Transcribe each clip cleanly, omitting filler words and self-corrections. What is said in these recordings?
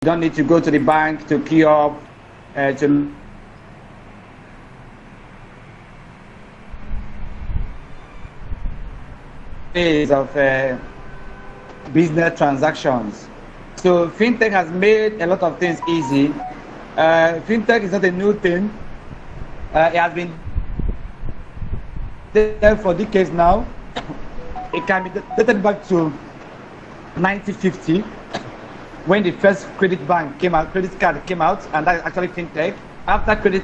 don't need to go to the bank to queue up to of business transactions. So fintech has made a lot of things easy. Fintech is not a new thing. It has been there for decades now. It can be dated back to 1950 when the first credit card came out, and that's actually fintech. After credit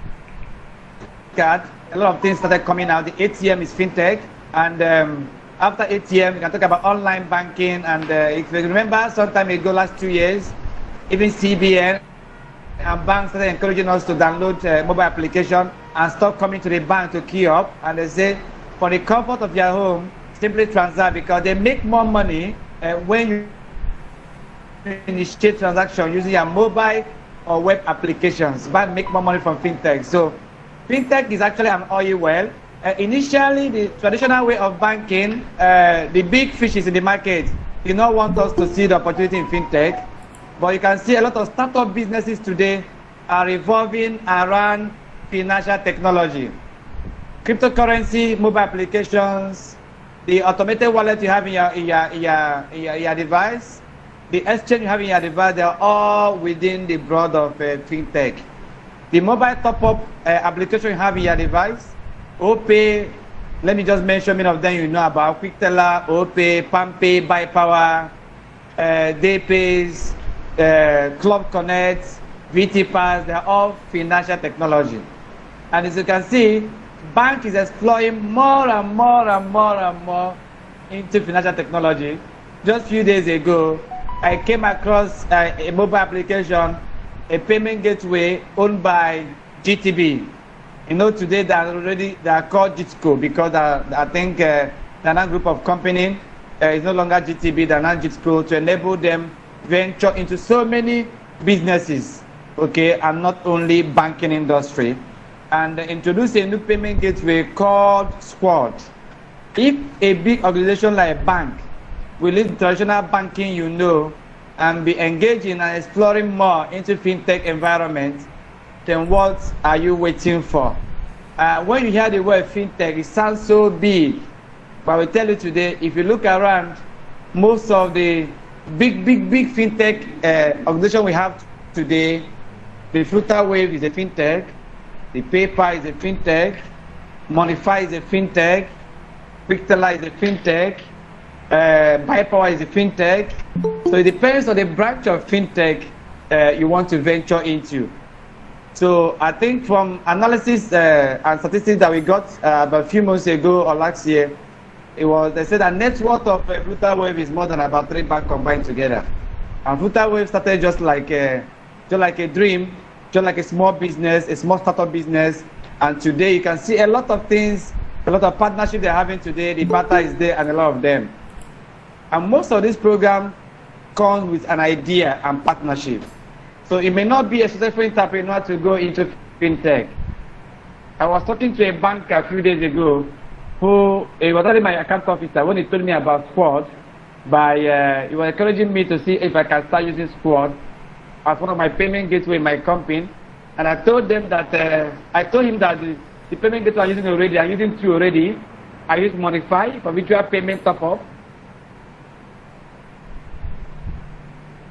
card, a lot of things started coming out. The ATM is fintech, and after ATM, we can talk about online banking. And if you remember, some time ago, last 2 years, even CBN and banks started encouraging us to download mobile application and stop coming to the bank to queue up. And they say, for the comfort of your home, simply transact, because they make more money when you initiate transaction using your mobile or web applications. Banks make more money from fintech. So fintech is actually an oil well. Initially, the traditional way of banking, the big fishes in the market did not want us to see the opportunity in fintech. But you can see a lot of startup businesses today are revolving around financial technology. Cryptocurrency, mobile applications, the automated wallet you have in your device, the exchange you have in your device, they are all within the broad of fintech. The mobile top-up application you have in your device, OPay, let me just mention many of them you know about: QuickTeller, OPay, PalmPay, BuyPower, Daypayz, Club Connect, VTPass, they are all financial technology. And as you can see, bank is exploring more and more into financial technology. Just a few days ago, I came across a mobile application, a payment gateway owned by GTB. You know, today they are called GTCO, because I think the another group of company is no longer GTB, they are now GTCO, to enable them venture into so many businesses, okay, and not only banking industry, and introduce a new payment gateway called Squad. If a big organization like a bank will leave traditional banking, you know, and be engaging and exploring more into fintech environment, then what are you waiting for? When you hear the word fintech, it sounds so big, but I will tell you today, if you look around, most of the big fintech organization we have today, the Flutterwave is a fintech, the PayPal is a fintech, Monify is a fintech, QuickTeller is a fintech, BuyPower is a fintech. So it depends on the branch of fintech you want to venture into. So I think from analysis and statistics that we got about a few months ago or last year, they said that net worth of Flutterwave is more than about 3 banks combined together. And Flutterwave started just like a dream, just like a small business, a small startup business. And today you can see a lot of things, a lot of partnerships they're having today. The partner is there and a lot of them. And most of this program comes with an idea and partnership. So it may not be a successful entrepreneur to go into fintech. I was talking to a banker a few days ago who he was already my account officer when he told me about Squad. He was encouraging me to see if I can start using Squad as one of my payment gateway in my company. And I told him that the payment gateway I'm using already, I'm using 2 already. I use Monify for virtual payment top-up.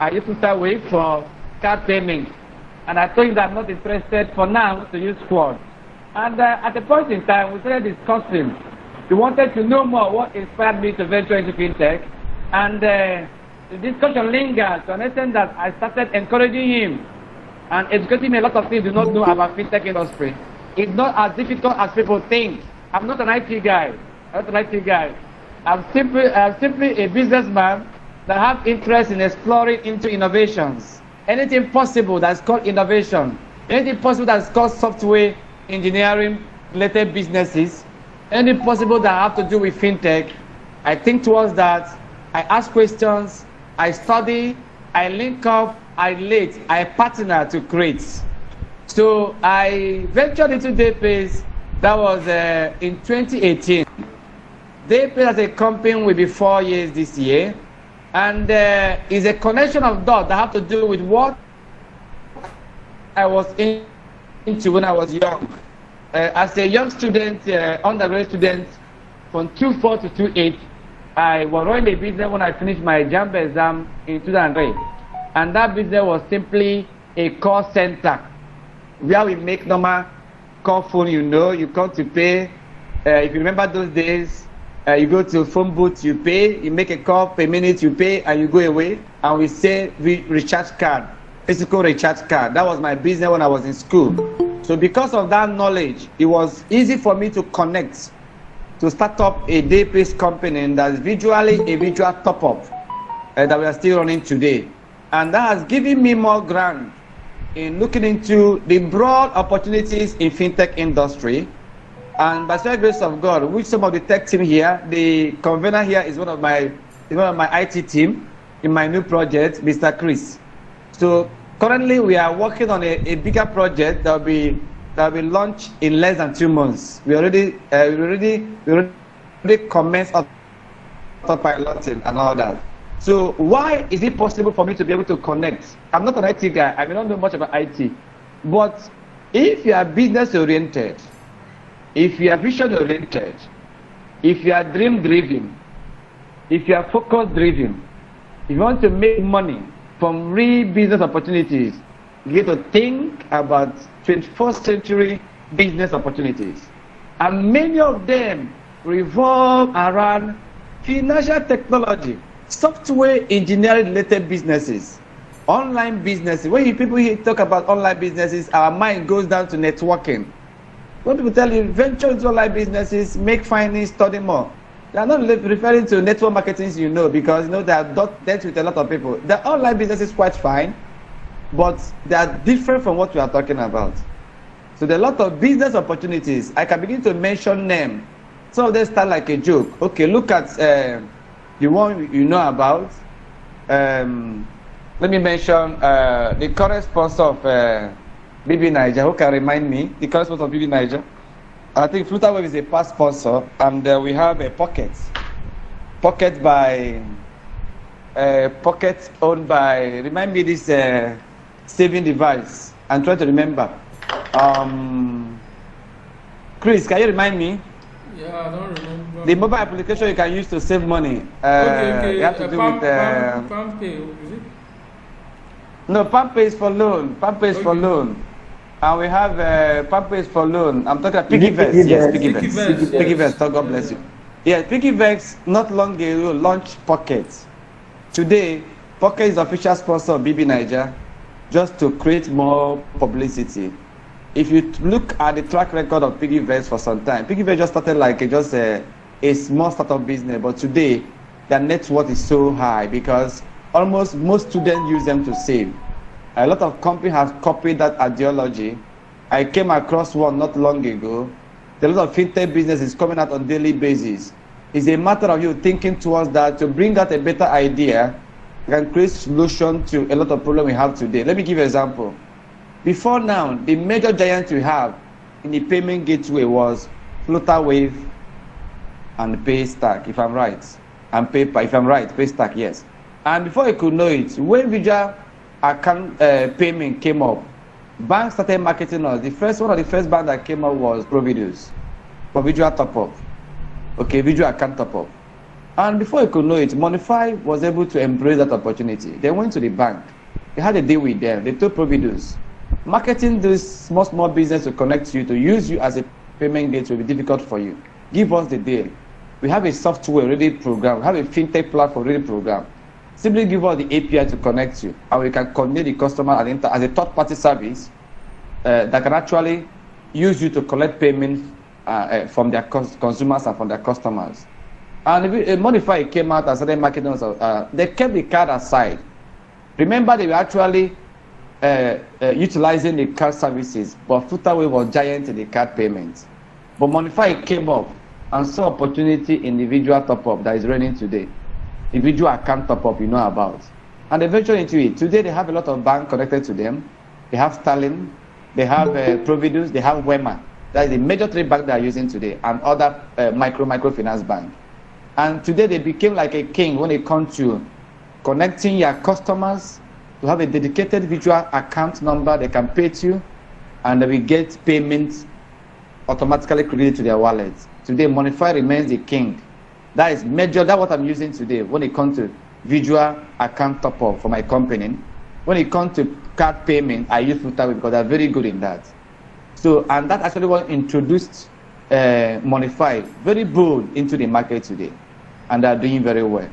I use Flutterwave for card payment. And I told him that I'm not interested for now to use Squad. And at a point in time, we started discussing. He wanted to know more what inspired me to venture into fintech. And the discussion lingered to an extent that I started encouraging him and educating him a lot of things he do not know about fintech industry. It's not as difficult as people think. I'm not an IT guy. I'm simply a businessman that have interest in exploring into innovations. Anything possible that's called innovation, anything possible that's called software engineering related businesses, anything possible that have to do with fintech, I think towards that. I ask questions, I study, I link up, I relate, I partner to create. So I ventured into Daypayz. That was in 2018. Daypayz as a company will be 4 years this year. And is a connection of dots that have to do with what I was into when I was young. As a young student, undergraduate student, from 24 to 28, I was running a business when I finished my JAMB exam in 2003. And that business was simply a call center where we make normal call phone, you come to pay. If you remember those days, you go to a phone booth, you pay, you make a call per minute, you pay, and you go away. And we say recharge card, physical recharge card. That was my business when I was in school. So because of that knowledge, it was easy for me to connect, to start up a Daypayz company that's visually a visual top-up that we are still running today. And that has given me more ground in looking into the broad opportunities in fintech industry. And by the grace of God, which some of the tech team here, the convener here is one of my IT team in my new project, Mr. Chris. So currently we are working on a bigger project that will be launched in less than 2 months. We already commenced autopiloting and all that. So why is it possible for me to be able to connect? I'm not an IT guy. I may not know much about IT. But if you are business oriented, if you are vision oriented, if you are dream driven, if you are focus driven, if you want to make money from real business opportunities, you get to think about 21st century business opportunities. And many of them revolve around financial technology, software engineering related businesses, online businesses. When people here talk about online businesses, our mind goes down to networking. When people tell you venture into online businesses, make finance, study more, they are not referring to network marketing, because they are dealt with a lot of people. The online business is quite fine, but they are different from what we are talking about. So there are a lot of business opportunities. I can begin to mention them. Some of them start like a joke. Okay, look at the one you know about. Let me mention the current sponsor of BB Niger. Who can remind me? The current sponsor of BB Niger. I think Flutterwave is a past sponsor, and we have a Pocket. Pocket owned by. Remind me this saving device. I'm trying to remember. Chris, can you remind me? Yeah, I don't remember. The mobile application you can use to save money. Okay. You have to do with PalmPay, is it? No, PalmPay is for loan. PalmPay is for loan. And we have PalmPay is for loan. I'm talking about Piggyvest. Yes, Piggyvest. Piggyvest. God bless you. Yeah, Piggyvest not long ago launched Pocket. Today, Pocket is official sponsor of BB Niger, just to create more publicity. If you look at the track record of Piggyvest for some time, Piggyvest just started like a small startup business, but today their net worth is so high because almost most students use them to save. A lot of companies have copied that ideology. I came across one not long ago. There are a lot of fintech businesses coming out on a daily basis. It's a matter of you thinking towards that to bring out a better idea and create solution to a lot of problems we have today. Let me give you an example. Before now, the major giant we have in the payment gateway was Flutterwave and Paystack, if I'm right. And PayPal, if I'm right, Paystack, yes. And before you could know it, when visual account payment came up, banks started marketing us. One of the first banks that came up was Providus for visual top-up. Okay, visual account top-up. And before you could know it, Monify was able to embrace that opportunity. They went to the bank. They had a deal with them. They told Providus, marketing this small business to connect you, to use you as a payment gateway will be difficult for you. Give us the deal. We have a software already programmed. We have a fintech platform already programmed. Simply give us the API to connect you, and we can coordinate the customer as a third-party service that can actually use you to collect payments from their consumers and from their customers. And Modify came out and started marketing us. They kept the card aside. Remember, they were actually utilizing the card services, but Flutterwave was giant in the card payments. But Modify came up and saw opportunity in the individual top-up that is running today. Individual account top-up you know about. And they ventured into it. Today they have a lot of banks connected to them. They have Sterling, they have Providus, they have Wema. That is the major three banks they are using today, and other microfinance banks. And today they became like a king when it comes to connecting your customers to have a dedicated virtual account number they can pay to, and they will get payments automatically credited to their wallets. Today, Monify remains the king. That is major. That's what I'm using today when it comes to visual account top-up for my company. When it comes to card payment, I use Futaway because they're very good in that. So, and that actually was introduced Monify very bold into the market today, and they're doing very well.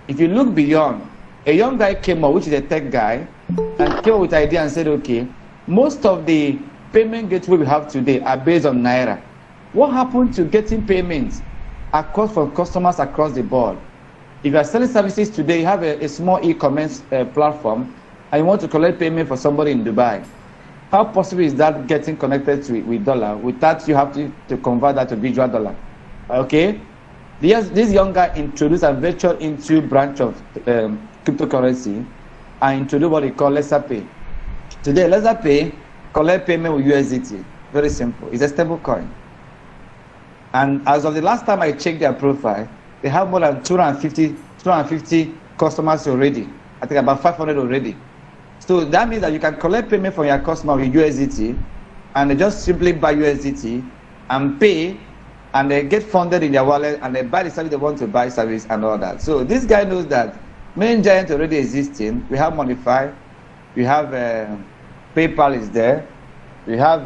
If you look beyond, a young guy came up, which is a tech guy, and came up with the idea and said, okay, most of the payment gateway we have today are based on Naira. What happened to getting payments across from customers across the board? If you are selling services today, you have a small e-commerce platform, and you want to collect payment for somebody in Dubai. How possible is that getting connected to with dollar? With that, you have to convert that to visual dollar. Okay? This young guy introduced and ventured into branch of cryptocurrency and introduced what they call Lesser Pay. Today, Lesser Pay collect payment with USDT. Very simple. It's a stable coin. And as of the last time I checked their profile, they have more than 250 customers already. I think about 500 already. So that means that you can collect payment from your customer with USDT, and they just simply buy USDT and pay, and they get funded in their wallet, and they buy the service they want to buy service and all that. So this guy knows that main giant already existing. We have Monify, we have PayPal is there, we have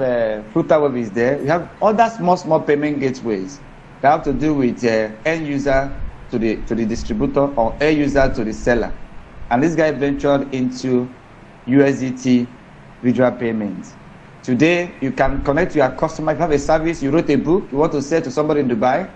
Flutterwave is there, we have other small payment gateways that have to do with end user to the distributor or end user to the seller. And this guy ventured into USDT visual payments. Today, you can connect to your customer. If you have a service, you wrote a book, you want to sell to somebody in Dubai,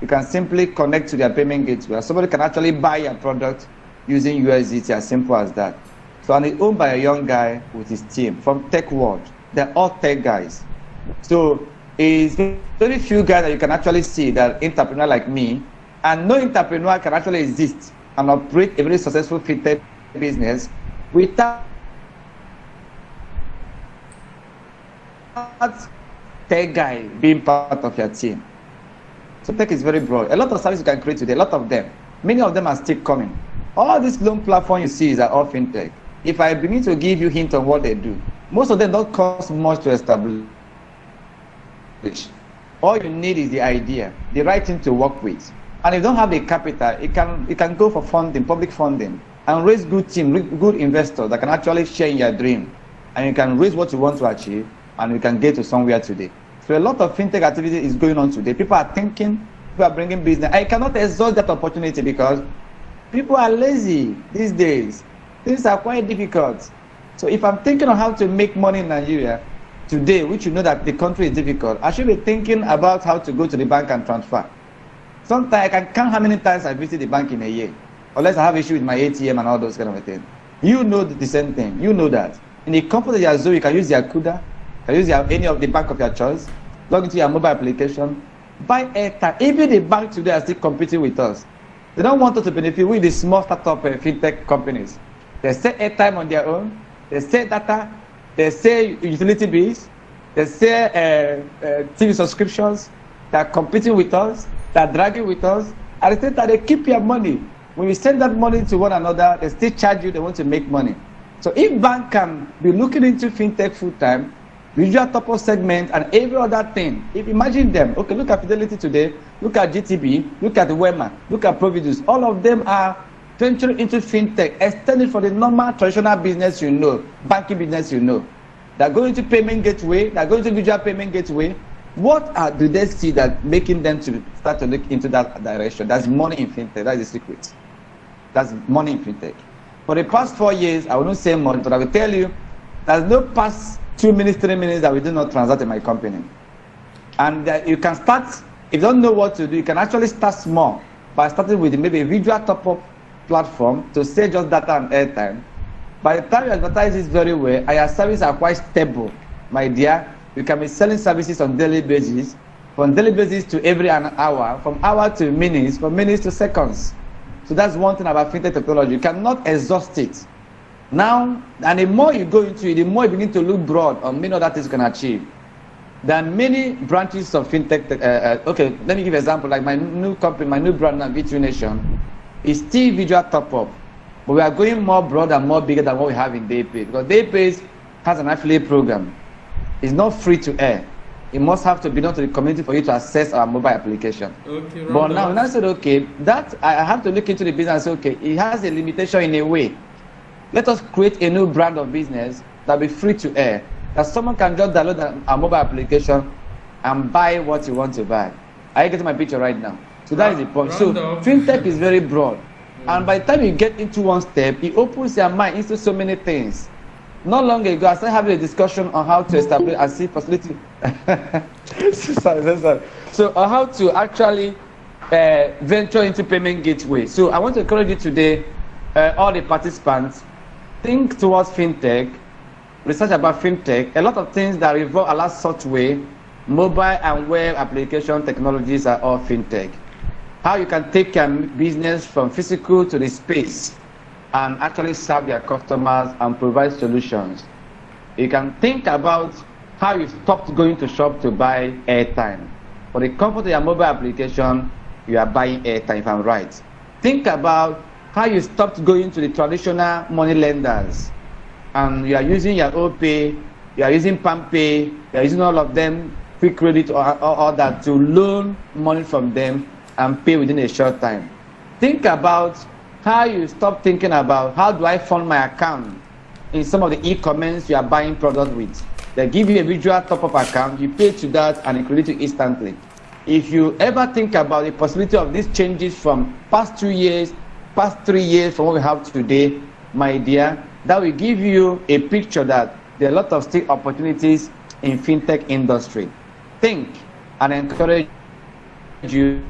you can simply connect to their payment gateway. Somebody can actually buy your product using USDT, as simple as that. So, and it's owned by a young guy with his team from Tech World. They're all tech guys. So, it's very few guys that you can actually see that entrepreneur like me, and no entrepreneur can actually exist and operate a very successful fintech business without tech guy being part of your team. So tech is very broad. A lot of services you can create today, a lot of them. Many of them are still coming. All these loan platforms you see are all fintech. If I begin to give you hint on what they do, most of them don't cost much to establish. All you need is the idea, the right thing to work with. And if you don't have the capital, it can go for funding, public funding, and raise good team, good investors that can actually share in your dream. And you can raise what you want to achieve, and you can get to somewhere today. So a lot of fintech activity is going on today. People are thinking, people are bringing business. I cannot exhaust that opportunity because people are lazy these days. Things are quite difficult. So if I'm thinking of how to make money in Nigeria today, which you know that the country is difficult, I should be thinking about how to go to the bank and transfer. Sometimes I can count how many times I visit the bank in a year, unless I have issue with my ATM and all those kind of things. You know the same thing. You know that. In the comfort of your zone, you can use your CUDA, you can use any of the bank of your choice, log into your mobile application, buy airtime. Even the bank today are still competing with us. They don't want us to benefit with the small startup fintech companies. They sell airtime on their own, they sell data, they sell utility bills, they sell TV subscriptions. They are competing with us, they are dragging with us. At the same time, they keep your money. When you send that money to one another, they still charge you, they want to make money. So if bank can be looking into fintech full time, visual top-up segment and every other thing, if imagine them, okay, look at Fidelity today, look at GTB, look at Wema, look at Providus, all of them are venturing into fintech, extended for the normal traditional business you know, banking business you know. They're going to payment gateway, they're going to visual payment gateway. What do they see that making them to start to look into that direction? That's money in fintech, that's the secret. That's money in fintech. For the past 4 years, I will not say more, but I will tell you, there's no past 2 minutes, 3 minutes that we do not transact in my company. And you can start, if you don't know what to do, you can actually start small by starting with maybe a visual top-up platform to sell just data and airtime. By the time you advertise this very well, and your services are quite stable, my dear, you can be selling services on daily basis, from daily basis to every an hour, from hour to minutes, from minutes to seconds. So that's one thing about fintech technology. You cannot exhaust it. Now, and the more you go into it, the more you begin to look broad on many other things you can achieve. There are many branches of fintech. Okay, let me give an example. Like my new company, my new brand now, V2 Nation, is still visual top-up. But we are going more broad and more bigger than what we have in Daypayz, because Daypayz has an affiliate program. It's not free to air. It must have to be known to the community for you to access our mobile application. Okay, but now, when I said, okay, that I have to look into the business and say, okay, it has a limitation in a way. Let us create a new brand of business that will be free to air, that someone can just download a mobile application and buy what you want to buy. Are you getting my picture right now? So that is the point. So fintech is very broad. And by the time you get into one step, it opens your mind into so many things. Not long ago, I started having a discussion on how to establish and see facility. So on how to actually venture into payment gateway. So I want to encourage you today, all the participants, think towards fintech, research about fintech. A lot of things that revolve around software, mobile and web application technologies are all fintech. How you can take your business from physical to the space and actually serve your customers and provide solutions. You can think about how you stopped going to shop to buy airtime. For the comfort of your mobile application, you are buying airtime, if I'm right. Think about how you stopped going to the traditional money lenders and you are using your OPay, you are using PalmPay, you are using all of them, quick credit or that, to loan money from them and pay within a short time. Think about how you stop thinking about how do I fund my account in some of the e-commerce you are buying product with. They give you a visual top-up account, you pay to that and it credit you instantly. If you ever think about the possibility of these changes from past 2 years, past 3 years from what we have today, my dear, that will give you a picture that there are a lot of still opportunities in fintech industry. Think and encourage you.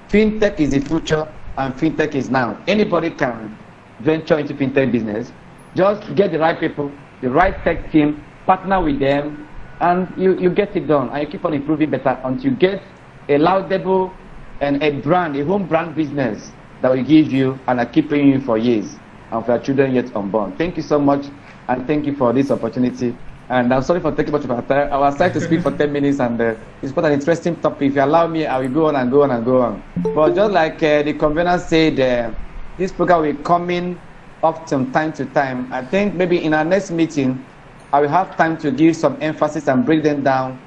Fintech is the future and fintech is now. Anybody can venture into fintech business. Just get the right people, the right tech team, partner with them, and you get it done. And you keep on improving better until you get a laudable and a brand, a home brand business that will give you and are keeping you for years and for your children yet unborn. Thank you so much, and thank you for this opportunity. And I'm sorry for taking much of our time. I was trying to speak for 10 minutes, and it's quite an interesting topic. If you allow me, I will go on and go on and go on. But just like the convener said, this program will come in up from time to time. I think maybe in our next meeting, I will have time to give some emphasis and break them down,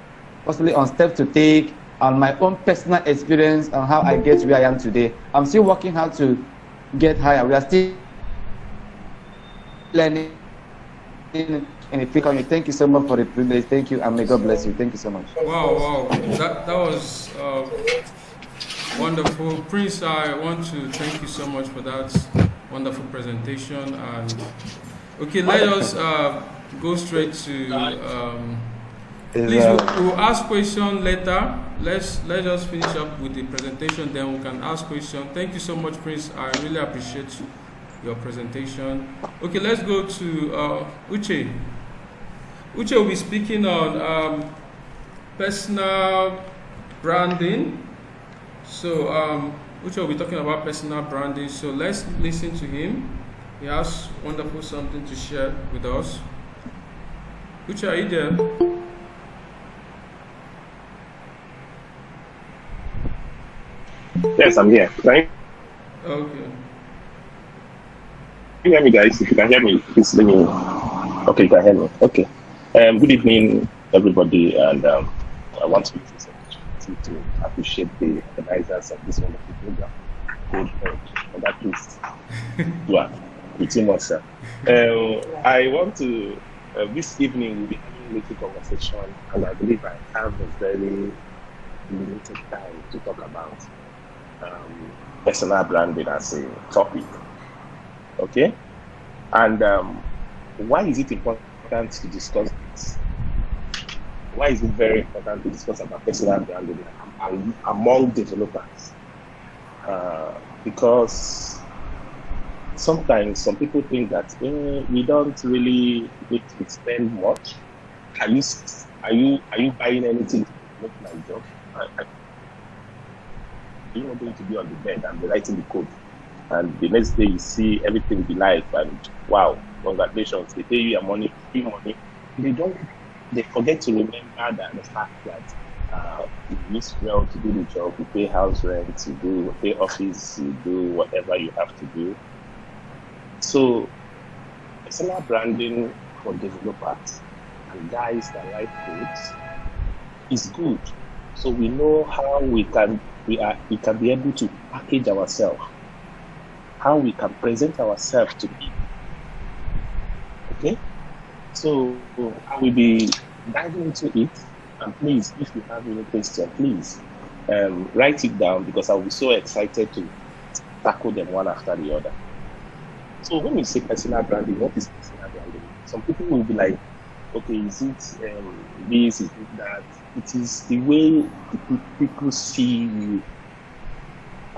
possibly on steps to take, on my own personal experience, on how I get where I am today. I'm still working how to get higher. We are still learning in the future. Thank you so much for the privilege. Thank you, and may God bless you. Thank you so much. Wow. That was wonderful. Prince, I want to thank you so much for that wonderful presentation. And okay, let us go straight to please, we'll ask questions later. Let's just finish up with the presentation, then we can ask questions. Thank you so much, Prince. I really appreciate your presentation. Okay, let's go to Uche. Uche will be speaking on personal branding. So Uche will be talking about personal branding. So let's listen to him. He has wonderful something to share with us. Uche, are you there? Yes, I'm here. Right? Okay. Can you hear me, guys? If you can hear me, please let me. Okay, you can hear me. Okay. Good evening, everybody, and I want to use this opportunity to appreciate the organizers of this wonderful program, Codehead, for that please. Yeah, pretty much, sir. I want to this evening we'll be having a little conversation, and I believe I have a very limited time to talk about personal branding as a topic. Okay, and why is it important to discuss this? Why is it very important to discuss about personal branding among developers? Because sometimes some people think that we don't really need to spend much. Are you buying anything to make my job? You're not going to be on the bed and be writing the code, and the next day you see everything be live, and wow, congratulations, they pay you your money, free money. They forget to remember that the fact that You use well to do the job, you pay house rent, you pay office, you do whatever you have to do. So personal branding for developers and guys that write codes is good. So we know how we can be able to package ourselves, how we can present ourselves to people. Okay? So I will be diving into it. And please, if you have any question, please write it down, because I'll be so excited to tackle them one after the other. So when we say personal branding, what is personal branding? Some people will be like, okay, is it this, is it that? It is the way people see you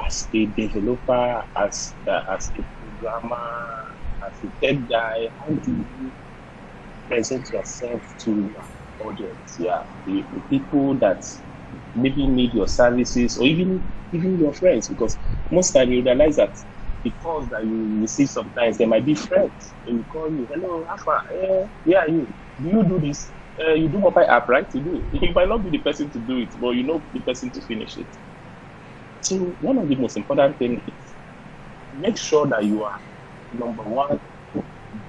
as a developer, as a programmer, as a tech guy. How do you present yourself to your audience? Yeah, the people that maybe need your services, or even your friends, because most time you realize that the calls that you receive sometimes, they might be friends. They will call you, hello, Alpha, yeah, you. Do you do this? You do mobile app, right? You do. You might not be the person to do it, but you know the person to finish it. So one of the most important things is make sure that you are, number one,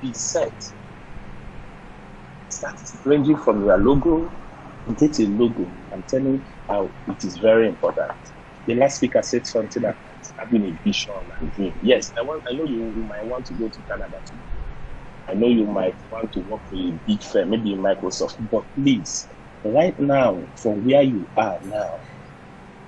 be set. Start ranging from your logo. Get a logo. I'm telling you how it is very important. The last speaker said something about having a vision and dream. Yes, I know you might want to go to Canada too. I know you might want to work for a big firm, maybe in Microsoft, but please, right now, from where you are now,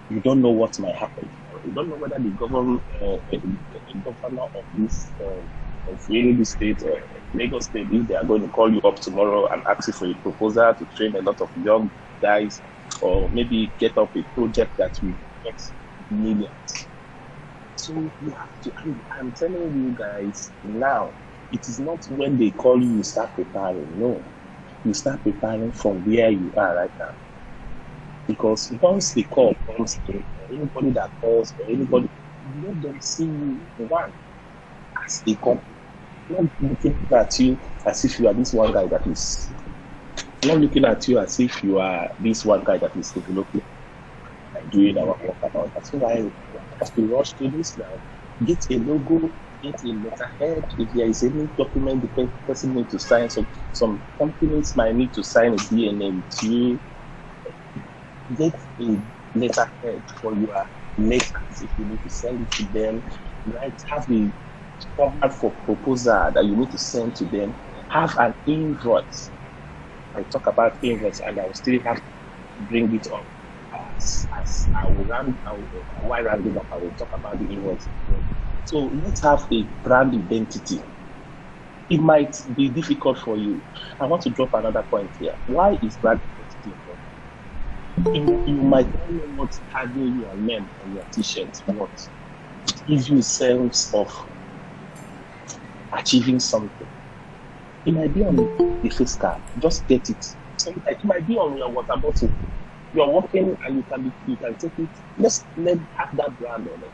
you don't know what might happen. You don't know whether the governor of this of Enugu State or Lagos State, if they are going to call you up tomorrow and ask you for a proposal to train a lot of young guys, or maybe get up a project that will get millions. So you have to, I'm telling you guys now, it is not when they call you start preparing. No, you start preparing from where you are right now. Because once the call comes in, anybody that calls, or anybody, let them see you one as a company. Not looking at you as if you are this one guy that is, not looking at you as if you are this one guy that is developing and doing our work about that. So I have to rush to this now. Get a logo, get a letterhead. If there is any document the person needs to sign, so some companies might need to sign a DNA with you. Get a letterhead for your letters if you need to send it to them. Right? Have a format for proposal that you need to send to them. Have an invoice. I talk about invoice, and I will still have to bring it up as I will round while rounding up. I will talk about the invoice. So let's have a brand identity. It might be difficult for you. I want to drop another point here. Why is brand identity important? You might not know what having your name on your t-shirt what gives you a sense of achieving something. It might be on the face card. Just get it. Sometimes it might be on your water bottle. You're walking and you can take it. Let's have that brand on it.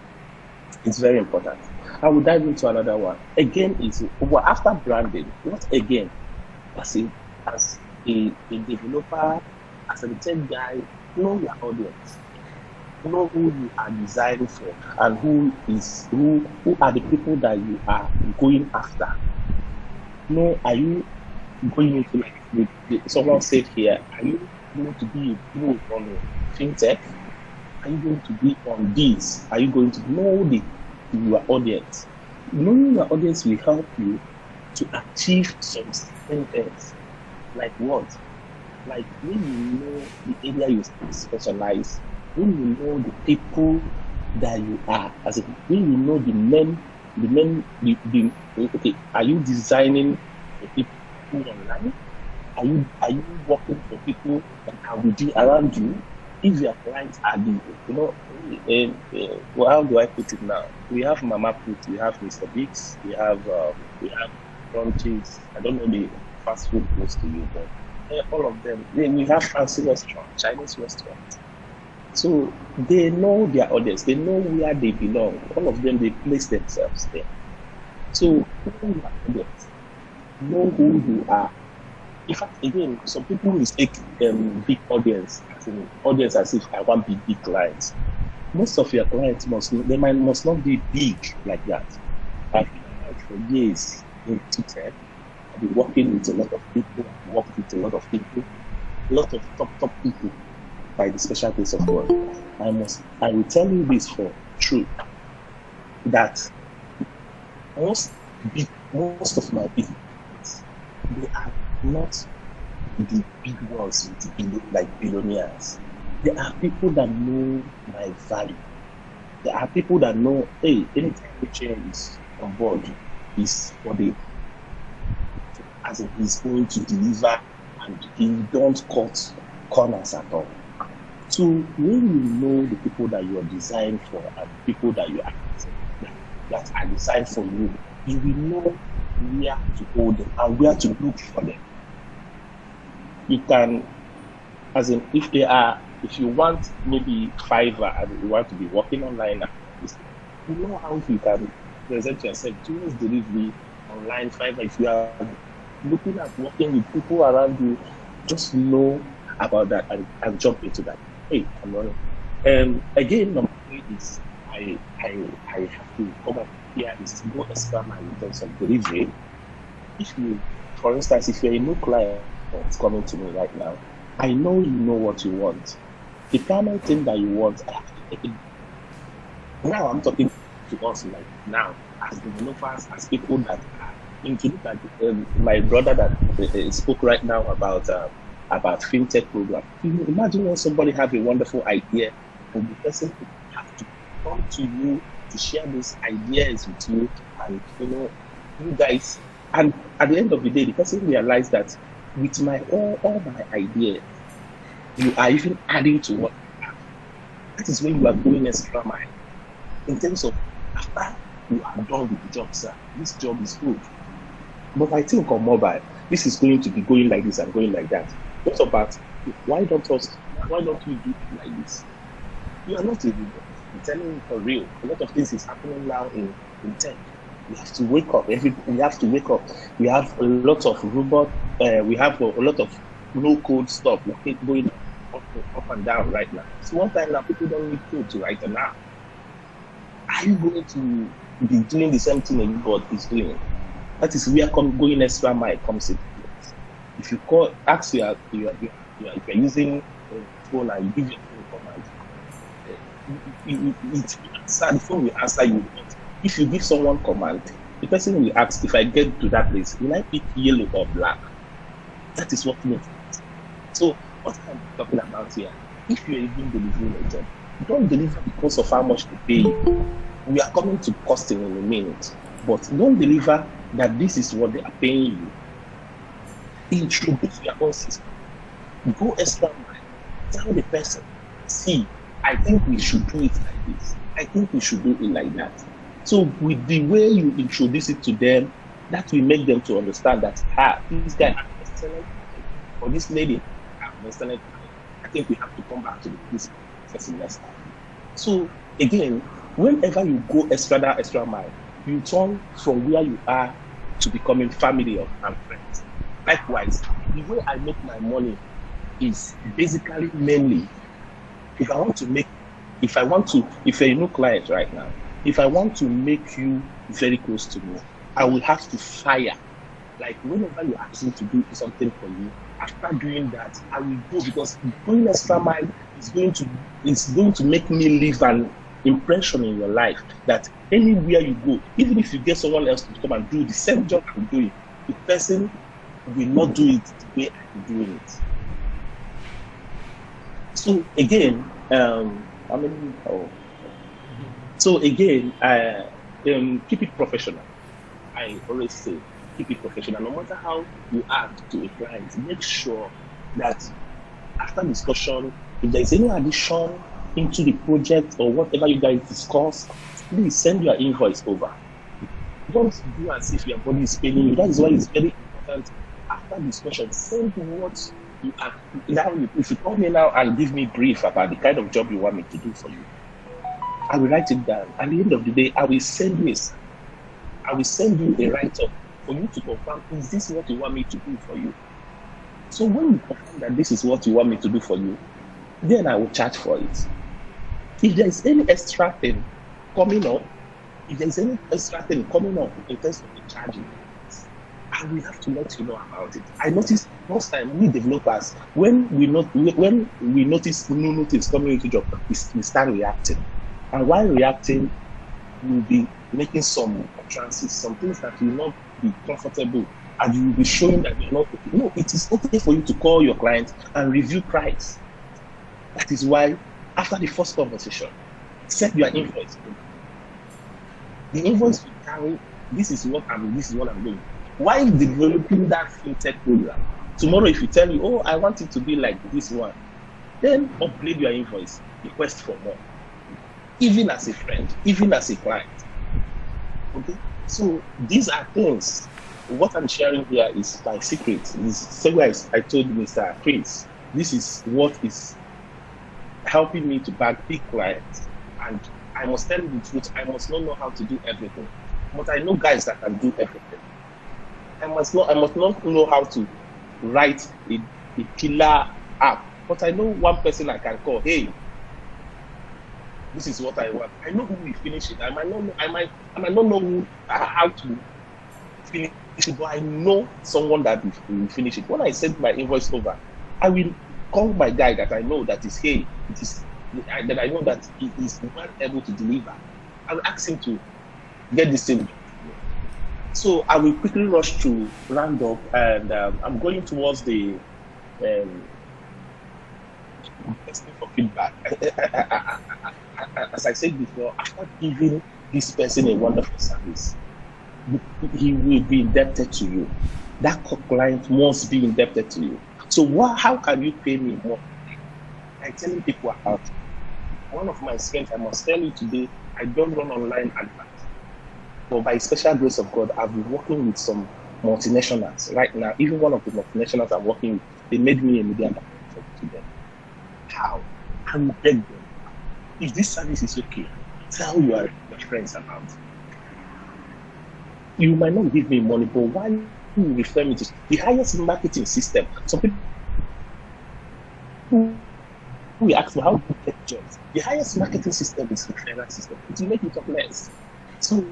It's very important. I will dive into another one. Again, after branding, what again? As a developer, as a tech guy, know your audience. Know who you are designing for, and who are the people that you are going after. Know, are you going into, like someone said here, are you going to be a pro on fintech? Are you going to be on this? Are you going to know your audience? Knowing your audience will help you to achieve some certain things. Like what? Like when you know the area you specialize, when you know the people that you are, as if when you know okay, are you designing for people online? Are you working for people that are with you, around you? If your clients are well, how do I put it now? We have Mama Put, we have Mr. Biggs, we have Crunchies. I don't know the fast food close to you, but all of them. Then we have fancy restaurants, Chinese restaurants. So they know their audience, they know where they belong. All of them, they place themselves there. So know your audience, know who you are, In fact, again, some people mistake big audience as if I want big clients. Most of your clients must not be big like that. I've been around for years into tech. I've been working with a lot of people. I've worked with a lot of people, a lot of top people by the special grace of God. I will tell you this for truth, that most of my people, they are not the big ones like billionaires. There are people that know my value. There are people that know, hey, anytime the change is on board, is for the, as in he's going to deliver, and he don't cut corners at all. So when you know the people that you are designed for and the people that you are that are designed for you, you will know where to hold them and where to look for them. You can, as in, if you want maybe Fiverr and you want to be working online, you know how you can present yourself towards delivery online Fiverr. If you are looking at working with people around you, just know about that and jump into that. Hey, I'm running. Again, number 3 is I have to come up here is to go extra mile in terms of delivery. If you, for instance, if you're a new client that's coming to me right now, I know you know what you want. The primary thing that you want, I have to take it. Now I'm talking to us like now, as developers, as people that are into it. Like my brother that spoke right now about fintech program. Imagine when somebody have a wonderful idea, and the person have to come to you to share those ideas with you, and you guys, and at the end of the day, the person realized that with my all my ideas, you are even adding to what you have. That is when you are going extra mile. In terms of after you are done with the job, sir, this job is good. But I think on mobile, this is going to be going like this and going like that. What about why don't we do it like this? You are not even telling you for real. A lot of things is happening now in tech. We have to wake up. We have to wake up. We have a lot of robot. We have a lot of no-code stuff going up and down right now. So one time now, people don't need code to write an app. Are you going to be doing the same thing everybody is doing? That is where going extra mile comes in. If you ask if you're using a phone and you give your phone command, the phone will answer you. If you give someone command, the person will ask, if I get to that place, will I pick yellow or black? That is what makes it. So what I'm talking about here, if you're even delivering a job, don't deliver because of how much they pay you. We are coming to costing in a minute, but don't deliver that this is what they are paying you. Introduce your own system. Go extra mile. Tell the person, see, I think we should do it like this. I think we should do it like that. So with the way you introduce it to them, that will make them to understand that, this guy has an excellent, or this lady has an excellent, I think we have to come back to this person next time. So again, whenever you go extra mile, you turn from where you are to becoming family and friends. Likewise, the way I make my money is basically mainly, if you're a new client right now, if I want to make you very close to me, I will have to fire. Like whenever you ask me to do something for you, after doing that, I will go, because going extra mile is going to make me leave an impression in your life that anywhere you go, even if you get someone else to come and do the same job I'm doing, the person will not do it the way I'm doing it. So again, keep it professional. I always say, keep it professional. No matter how you act to a client, make sure that after discussion, if there is any addition into the project or whatever you guys discuss, please send your invoice over. Don't do as if your body is paying you. That is why it's very important. After discussion, send what you are. Now, if you call me now and give me brief about the kind of job you want me to do for you, I will write it down. At the end of the day, I will send you a write-up for you to confirm, is this what you want me to do for you? So when you confirm that this is what you want me to do for you, then I will charge for it. If there is any extra thing coming up, in terms of the charging, I will have to let you know about it. I noticed most time we developers, when we notice new notice coming into job, we start reacting. And while reacting, we'll be making some utterances, some things that will not be comfortable, and you will be showing that you're not okay. No, it is okay for you to call your client and review price. That is why, after the first conversation, set your invoice. The invoice will carry, this is what I'm doing. While developing that fintech program, tomorrow if you tell me, oh, I want it to be like this one, then upgrade your invoice, request for more. Even as a friend, even as a client. Okay? So these are things. What I'm sharing here is my secret. I told Mr. Prince, this is what is helping me to bag big clients. And I must tell you the truth, I must not know how to do everything. But I know guys that can do everything. I must not know how to write a killer app. But I know one person I can call, hey, this is what I want. I know who will finish it. I might not know how to finish it, but I know someone that will finish it. When I send my invoice over, I will call my guy that I know that is, hey, that I know that he is not able to deliver. I will ask him to get this thing. So I will quickly rush to round up, and I'm going towards the asking for feedback. As I said before, after giving this person a wonderful service, he will be indebted to you. That client must be indebted to you. So how can you pay me more? I'm telling people about it. One of my strengths, I must tell you today, I don't run online adverts. But by special grace of God, I've been working with some multinationals right now. Even one of the multinationals I'm working with, they made me a media director to them. How? I will beg them. If this service is okay, tell your friends about it. You might not give me money, but why you refer me to the highest marketing system? Some people we ask me how to get jobs. The highest marketing system is the referral system. It will make you talk less. So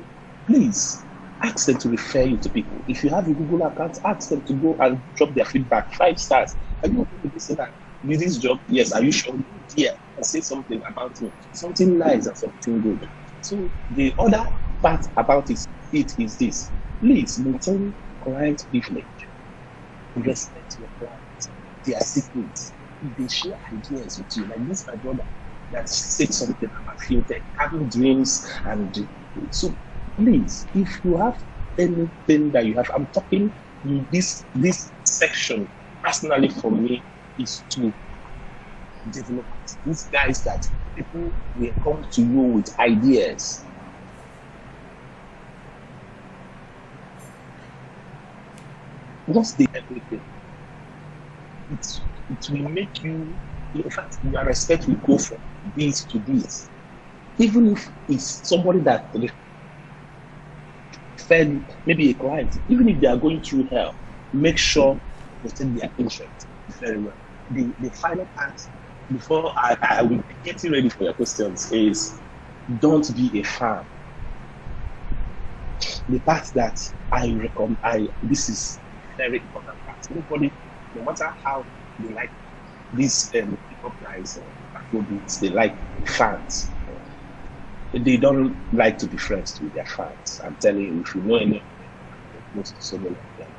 please ask them to refer you to people. If you have a Google account, ask them to go and drop their feedback. 5 stars. Are you okay with this job? Yes. Are you sure? Yeah. And say something about me. Something nice and something good. So the other part about it is this. Please maintain client privilege. Respect your clients. Their secrets. If they share ideas with you, like this my brother that said something about fintech, having dreams, and so please, if you have anything that you have, I'm talking this section personally for me is to develop these guys that people will come to you with ideas. Don't stay everything. It will make you, in fact, your respect will go from this to this. Even if it's somebody that referred, maybe a client, even if they are going through hell, make sure they take their insurance very well. The final part, before I will be getting ready for your questions, is don't be a fan. The part that I recommend, this is very important part. Nobody, no matter how they like these pickup guys, Afrobeats, they like fans. They don't like to be friends with their fans. I'm telling you, if you know any of them, close to so many of them,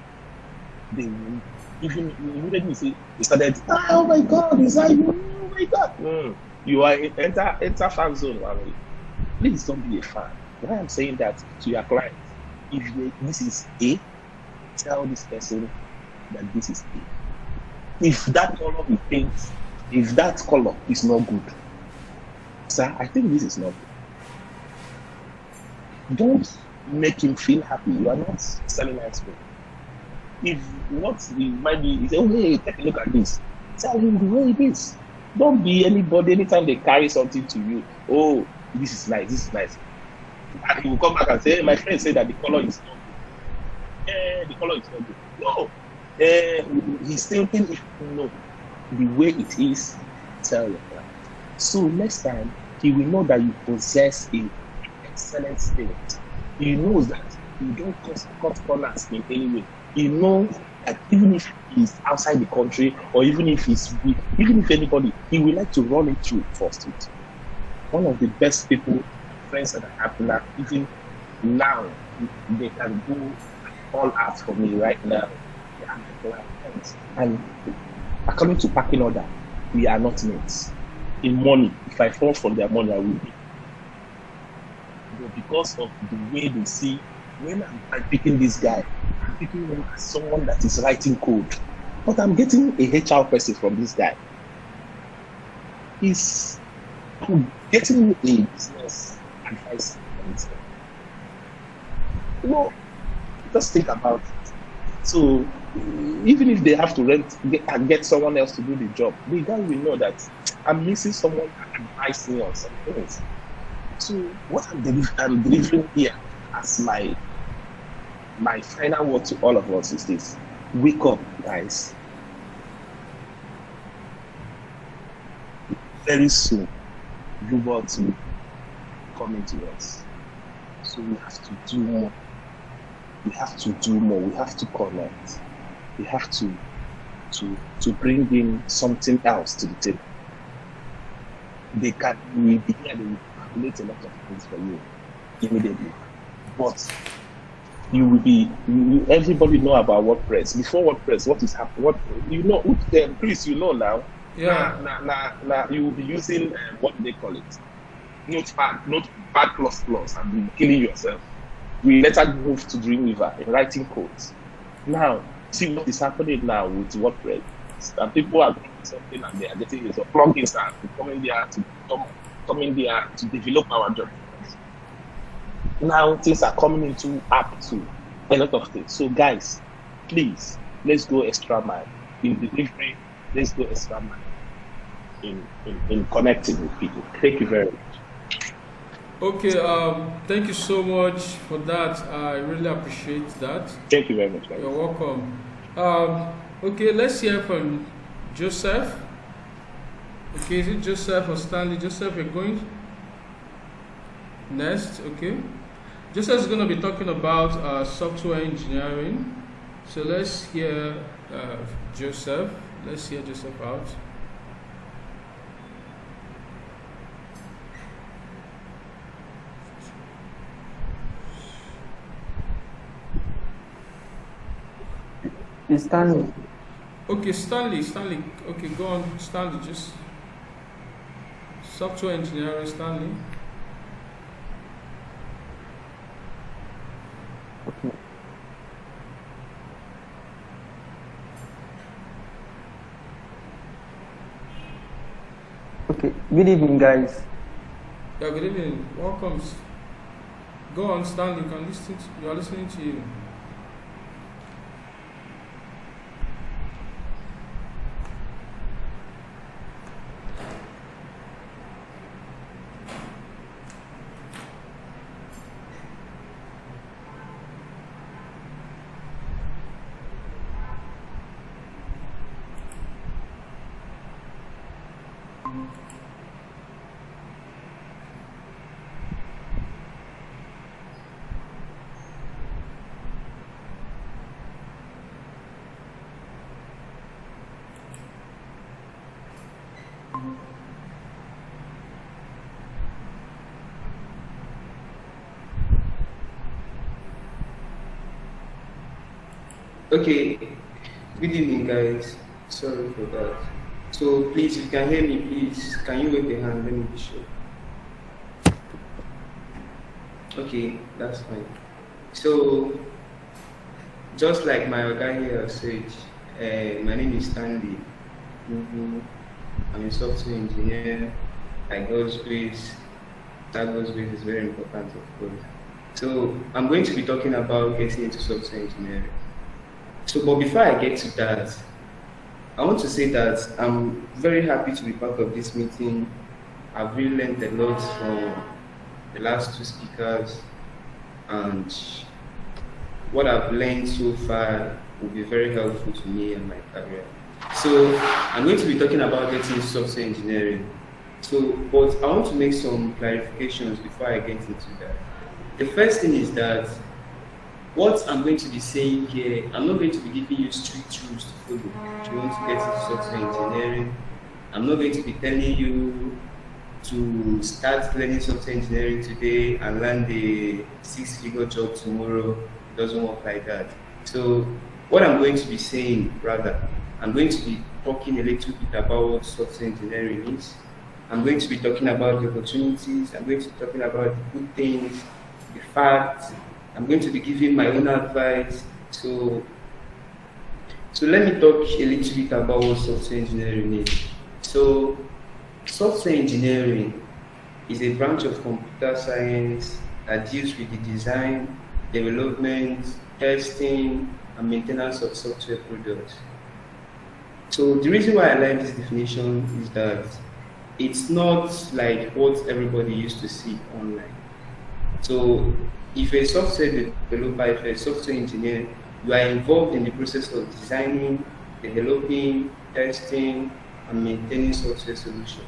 they will, even immediately say, they started, oh my God, is that you? Oh my God. You are enter fan zone. Please don't be a fan. Why I'm saying that to your clients, if this is A, tell this person that this is A. If that color he thinks, if that color is not good, sir, I think this is not good. Don't make him feel happy. You are not selling ice cream. If what it might be, he say, oh hey, take a look at this. Tell him the way it is. Don't be anybody. Anytime they carry something to you, oh, this is nice, this is nice. And he will come back and say, hey, my friend said that the color is not good. The color is not good. No, He's thinking, if you know the way it is, tell your client. So next time, he will know that you possess an excellent spirit. He knows that you don't cut corners in any way. He knows that even if he's outside the country, or even if he's weak, even if anybody, he will like to run it through first. One of the best people, friends that I have now, even now, they can go all out for me right now. They are my clients. And according to packing order, we are not mates. In money, if I fall from their money, I will be. But because of the way they see, when I'm picking this guy, I'm picking him as someone that is writing code. But I'm getting a HR person from this guy. I'm getting a business advice from this guy. Just think about it. So even if they have to get someone else to do the job, the guy will know that I'm missing someone that advise me on some things. So what I'm delivering here as my final word to all of us is this: wake up, guys. Very soon, robots will come into us. So we have to do more. We have to do more. We have to connect. We have to bring in something else to the table. They will be here. They will calculate a lot of things for you immediately. But you will be. Everybody know about WordPress. Before WordPress, what is happening? What you know? Chris, you know now. Yeah. Now you will be using what do they call it? Notepad ++, and be killing yourself. We later moved to Dreamweaver in writing codes. Now, see what is happening now with WordPress. And people are doing something and they are getting it. So plugins are coming there to develop our job. Now things are coming into app too. A lot of things. So guys, please, let's go extra mile. In delivery, let's go extra mile in connecting with people. Thank you very much. Okay, thank you so much for that. I really appreciate that. Thank you very much, guys. You're welcome. Okay, let's hear from Joseph. Okay, is it Joseph or Stanley? Joseph, you're going next. Okay. Joseph is going to be talking about software engineering. So let's hear Joseph. Let's hear Joseph out. Stanley. Okay, Stanley. Okay, go on, Stanley. Just software engineering, Stanley. Okay. Okay. Good evening, guys. Yeah, good evening. Welcome. Go on, Stanley. We are listening to you. Okay, good evening, guys. Sorry for that. So please, if you can hear me, please, can you wave your hand? Let me be sure. Okay, that's fine. So, just like my guy here said, my name is Stanley. I'm a software engineer. I God's grace. That God's grace is very important, of course. So, I'm going to be talking about getting into software engineering. So, but before I get to that, I want to say that I'm very happy to be part of this meeting. I've really learned a lot from the last two speakers, and what I've learned so far will be very helpful to me and my career. So I'm going to be talking about getting into software engineering. So, but I want to make some clarifications before I get into that. The first thing is that what I'm going to be saying here, I'm not going to be giving you strict rules to follow. If you want to get into software engineering, I'm not going to be telling you to start learning software engineering today and land a 6-figure job tomorrow. It doesn't work like that. So what I'm going to be saying, rather, I'm going to be talking a little bit about what software engineering is. I'm going to be talking about the opportunities. I'm going to be talking about the good things, the facts. I'm going to be giving my own advice. So let me talk a little bit about what software engineering is. So software engineering is a branch of computer science that deals with the design, development, testing, and maintenance of software products. So the reason why I like this definition is that it's not like what everybody used to see online. So if you're a software developer, if you're a software engineer, you are involved in the process of designing, developing, testing, and maintaining software solutions.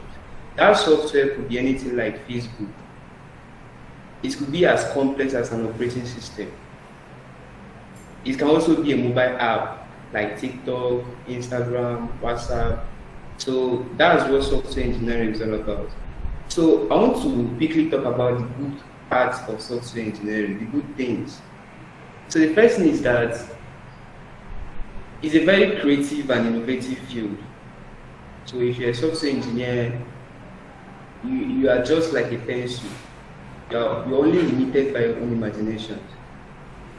That software could be anything like Facebook. It could be as complex as an operating system. It can also be a mobile app like TikTok, Instagram, WhatsApp. So that's what software engineering is all about. So I want to quickly talk about the good parts of software engineering, the good things. So the first thing is that it's a very creative and innovative field. So if you're a software engineer, you are just like a pencil. You're only limited by your own imagination.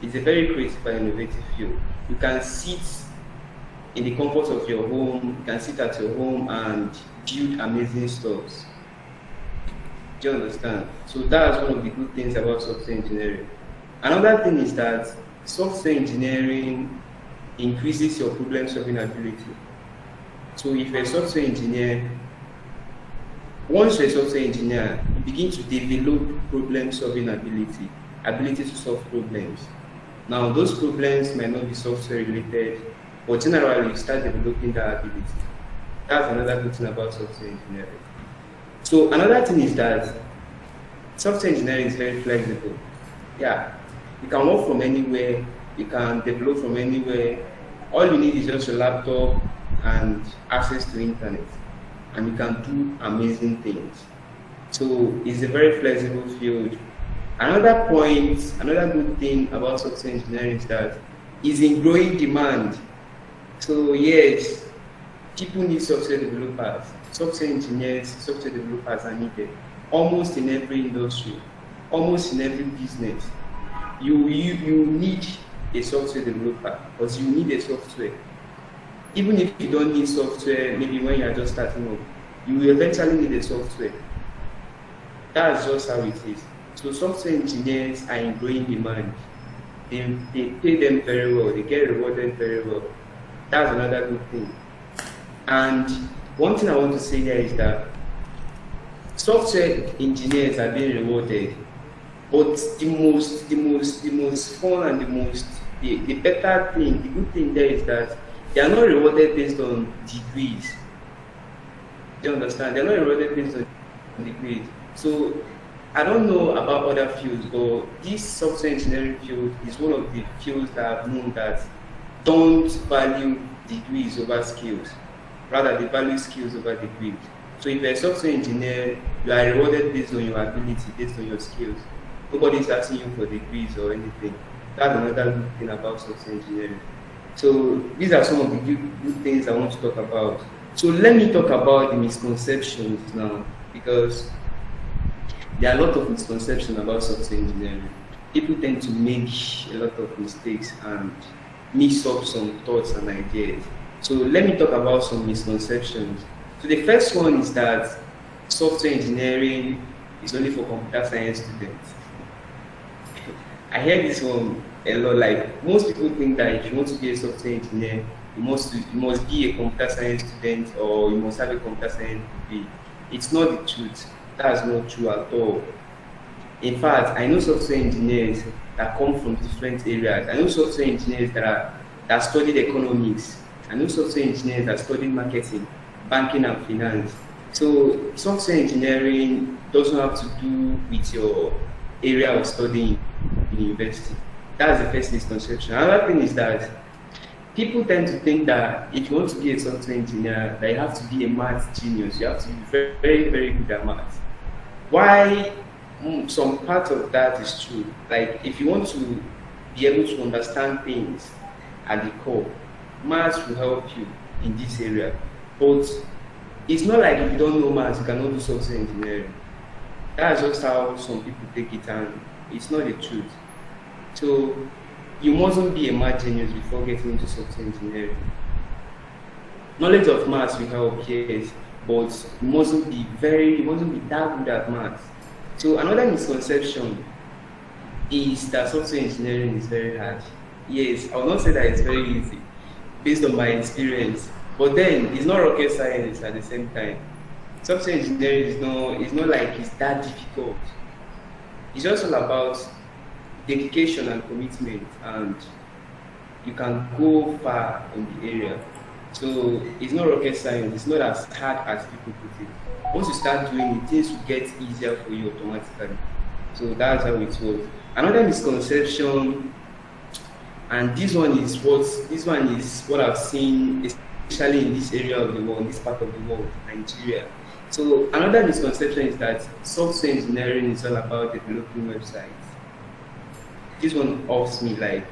It's a very creative and innovative field. You can sit in the comfort of your home, you can sit at your home and build amazing stuff. Do you understand? So that's one of the good things about software engineering. Another thing is that software engineering increases your problem-solving ability. So if you're a software engineer, once you're a software engineer, you begin to develop problem-solving ability to solve problems. Now, those problems might not be software related, but generally you start developing that ability. That's another good thing about software engineering. So another thing is that software engineering is very flexible. Yeah, you can work from anywhere, you can develop from anywhere. All you need is just your laptop and access to internet, and you can do amazing things. So it's a very flexible field. Another good thing about software engineering is that it's in growing demand. So yes, people need software developers. Software engineers, software developers are needed almost in every industry, almost in every business. You need a software developer because you need a software. Even if you don't need software, maybe when you are just starting up, you will eventually need a software. That's just how it is. So software engineers are in growing demand. They pay them very well, they get rewarded very well. That's another good thing. And one thing I want to say here is that software engineers are being rewarded, but the most fun and the better thing, the good thing there is that they are not rewarded based on degrees. Do you understand? They are not rewarded based on degrees. So I don't know about other fields, but this software engineering field is one of the fields that I've known that don't value degrees over skills. Rather, they value skills over degrees. So if you're a software engineer, you are rewarded based on your ability, based on your skills. Nobody is asking you for degrees or anything. That's another good thing about software engineering. So these are some of the good things I want to talk about. So let me talk about the misconceptions now, because there are a lot of misconceptions about software engineering. People tend to make a lot of mistakes and mix up some thoughts and ideas. So let me talk about some misconceptions. So the first one is that software engineering is only for computer science students. I hear this one a lot. Like most people think that if you want to be a software engineer, you must be a computer science student or you must have a computer science degree. It's not the truth. That's not true at all. In fact, I know software engineers that come from different areas. I know software engineers that are that studied economics. I know software engineers that studied marketing, banking, and finance. So software engineering doesn't have to do with your area of studying in university. That's the first misconception. Another thing is that people tend to think that if you want to be a software engineer, that you have to be a math genius. You have to be very, very, very good at math. Why some part of that is true. Like if you want to be able to understand things at the core, math will help you in this area. But it's not like if you don't know math, you cannot do software engineering. That's just how some people take it, and it's not the truth. So you mustn't be a math genius before getting into software engineering. Knowledge of math will help, yes, but you mustn't be that good at math. So another misconception is that software engineering is very hard. Yes, I will not say that it's very easy based on my experience, but then it's not rocket science at the same time. Software engineering is not like it's that difficult. It's just all about dedication and commitment, and you can go far in the area. So it's not rocket science, it's not as hard as people put it. Once you start doing it, things will get easier for you automatically. So that's how it works. Another misconception, and this one is what I've seen, especially in this area of the world, this part of the world, Nigeria. So another misconception is that software engineering is all about developing websites. This one offs me, like,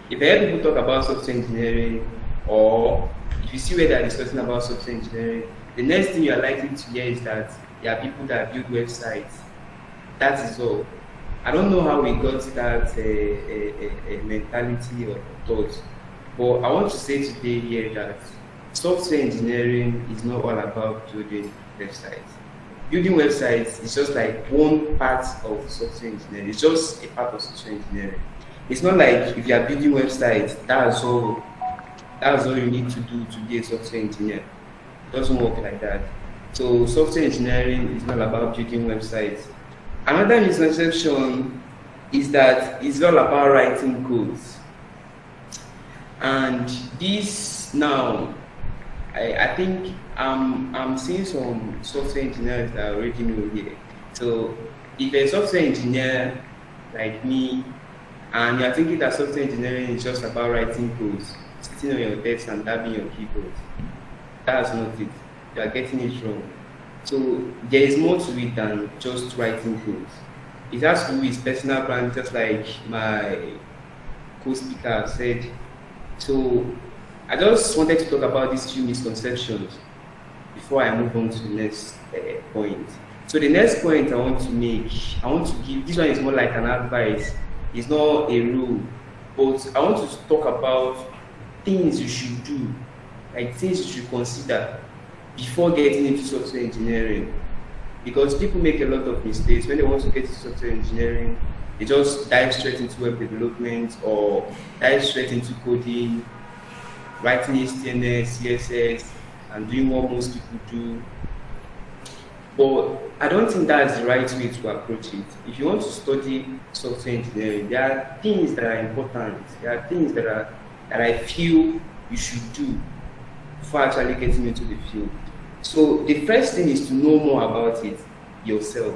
if I hear people talk about software engineering, or if you see where they're discussing about software engineering, the next thing you're likely to hear is that there are people that build websites. That is all. I don't know how we got that mentality or thought, but I want to say today here that software engineering is not all about building websites. Building websites is just like one part of software engineering. It's just a part of software engineering. It's not like if you are building websites, that's all you need to do to be a software engineer. It doesn't work like that. So software engineering is not about building websites. Another misconception is that it's all about writing codes. And this now, I think I'm seeing some software engineers that are already new here. So if you're a software engineer like me, and you're thinking that software engineering is just about writing codes, sitting on your desk and tapping your keyboard, that's not it. You are getting it wrong. So there is more to it than just writing codes. It has to do with personal brand, just like my co-speaker said. So I just wanted to talk about these two misconceptions before I move on to the next point. So the next point I want to give, this one is more like an advice, it's not a rule, but I want to talk about things you should do, like things you should consider before getting into software engineering. Because people make a lot of mistakes when they want to get into software engineering. They just dive straight into web development or dive straight into coding, writing HTML, CSS, and doing what most people do. But I don't think that's the right way to approach it. If you want to study software engineering, there are things that are important. There are things that I feel you should do before actually getting into the field. So the first thing is to know more about it yourself.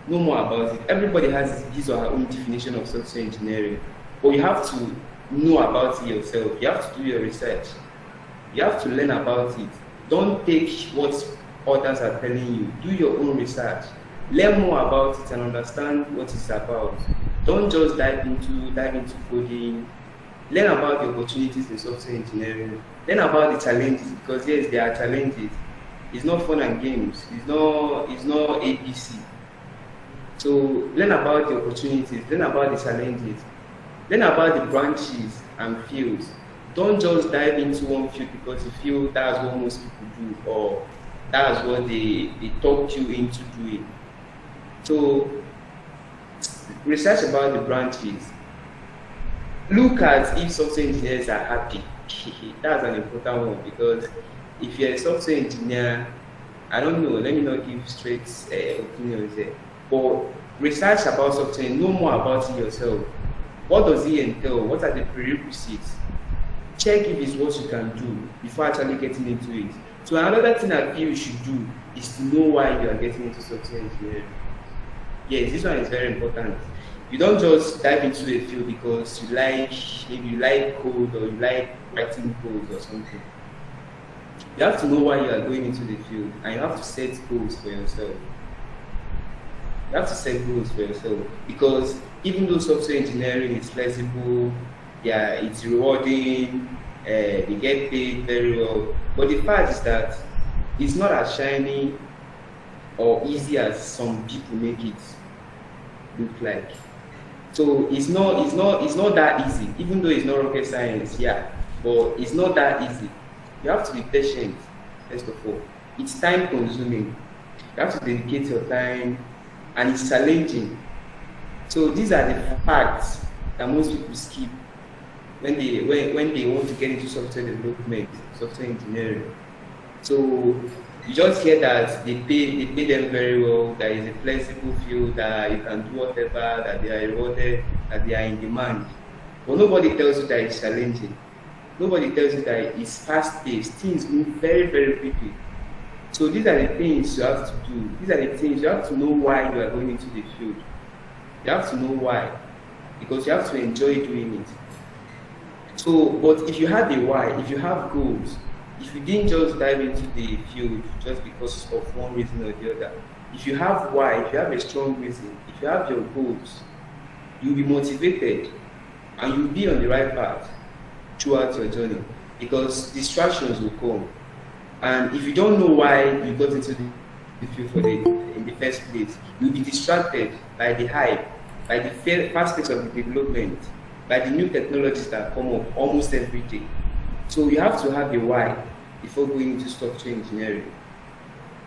Know more about it. Everybody has his or her own definition of software engineering, but you have to know about it yourself. You have to do your research. You have to learn about it. Don't take what others are telling you. Do your own research. Learn more about it and understand what it's about. Don't just dive into coding. Learn about the opportunities in software engineering. Learn about the challenges, because yes, there are challenges. It's not fun and games. It's not ABC. So learn about the opportunities. Learn about the challenges. Learn about the branches and fields. Don't just dive into one field because you feel that's what most people do, or that's what they talk you into doing. So research about the branches. Look at if software engineers are happy. That's an important one, because if you're a software engineer, I don't know, let me not give straight opinions there, but research about software, know more about it yourself. What does it entail? What are the prerequisites? Check if it's what you can do before actually getting into it. So another thing I feel you should do is to know why you are getting into software engineering. Yes, this one is very important. You don't just dive into a field because maybe you like code or you like writing code or something. You have to know why you are going into the field, and you have to set goals for yourself. You have to set goals for yourself, because even though software engineering is flexible, yeah, it's rewarding, they get paid very well, but the fact is that it's not as shiny or easy as some people make it look like. So it's not that easy, even though it's not rocket science, yeah, but it's not that easy. You have to be patient, first of all. It's time consuming. You have to dedicate your time, and it's challenging. So these are the facts that most people skip when they want to get into software development, software engineering. So you just hear that they pay them very well, that is a flexible field, that you can do whatever, that they are rewarded, that they are in demand. But nobody tells you that it's challenging. Nobody tells you that it's fast-paced. Things move very, very quickly. So these are the things you have to do. These are the things you have to know why you are going into the field. You have to know why, because you have to enjoy doing it. So, but if you have a why, if you have goals, if you didn't just dive into the field just because of one reason or the other, if you have why, if you have a strong reason, if you have your goals, you'll be motivated and you'll be on the right path throughout your journey, because distractions will come. And if you don't know why you got into the field in the first place, you'll be distracted by the hype, by the fast pace of the development, by the new technologies that come up almost every day. So you have to have a why before going into software engineering.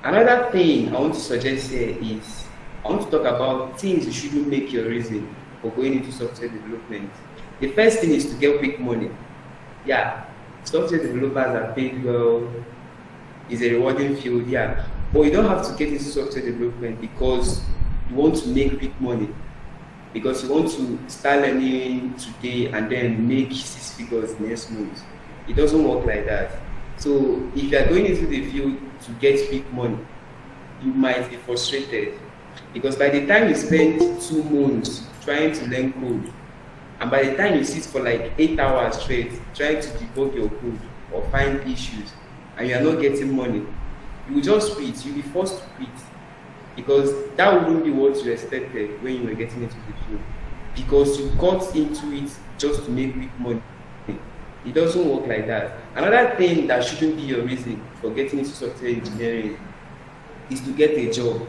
Another thing I want to suggest here is, I want to talk about things you shouldn't make your reason for going into software development. The first thing is to get quick money. Yeah, software developers are paid well, it's a rewarding field, yeah. But you don't have to get into software development because you want to make quick money, because you want to start learning today and then make 6 figures next month. It doesn't work like that. So if you are going into the field to get quick money, you might be frustrated, because by the time you spend 2 months trying to learn code, and by the time you sit for like 8 hours straight trying to debug your code or find issues, and you are not getting money, you will just quit. You'll be forced to quit, because that wouldn't be what you expected when you were getting into the field, because you got into it just to make quick money. It doesn't work like that. Another thing that shouldn't be your reason for getting into software engineering is to get a job.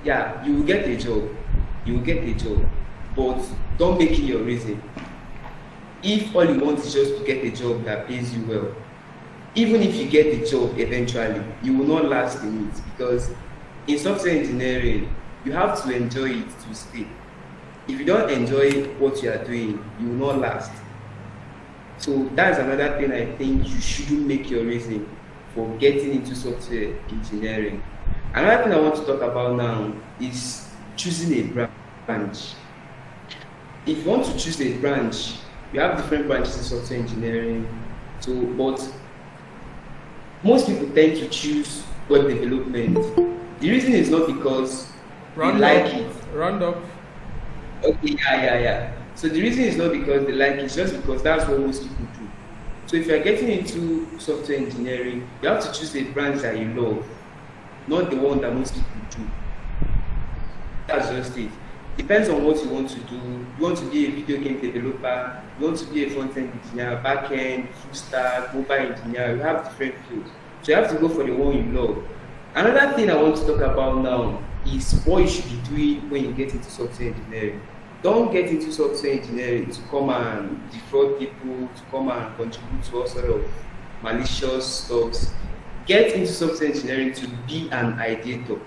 Yeah, you will get a job. You will get a job. But don't make it your reason. If all you want is just to get a job that pays you well, even if you get the job eventually, you will not last in it, because in software engineering, you have to enjoy it to stay. If you don't enjoy what you are doing, you will not last. So that's another thing I think you shouldn't make your reason for getting into software engineering. Another thing I want to talk about now is choosing a branch. If you want to choose a branch, you have different branches in software engineering. So, but most people tend to choose web development. The reason is not because they like it. Round up. Okay, yeah. So the reason is not because they like it, it's just because that's what most people do. So if you're getting into software engineering, you have to choose a branch that you love, not the one that most people do. That's just it. Depends on what you want to do. You want to be a video game developer, you want to be a front-end engineer, back-end, full stack, mobile engineer, you have different fields. So you have to go for the one you love. Another thing I want to talk about now is what you should be doing when you get into software engineering. Don't get into software engineering to come and defraud people, to come and contribute to all sort of malicious stuff. Get into software engineering to be an ideator.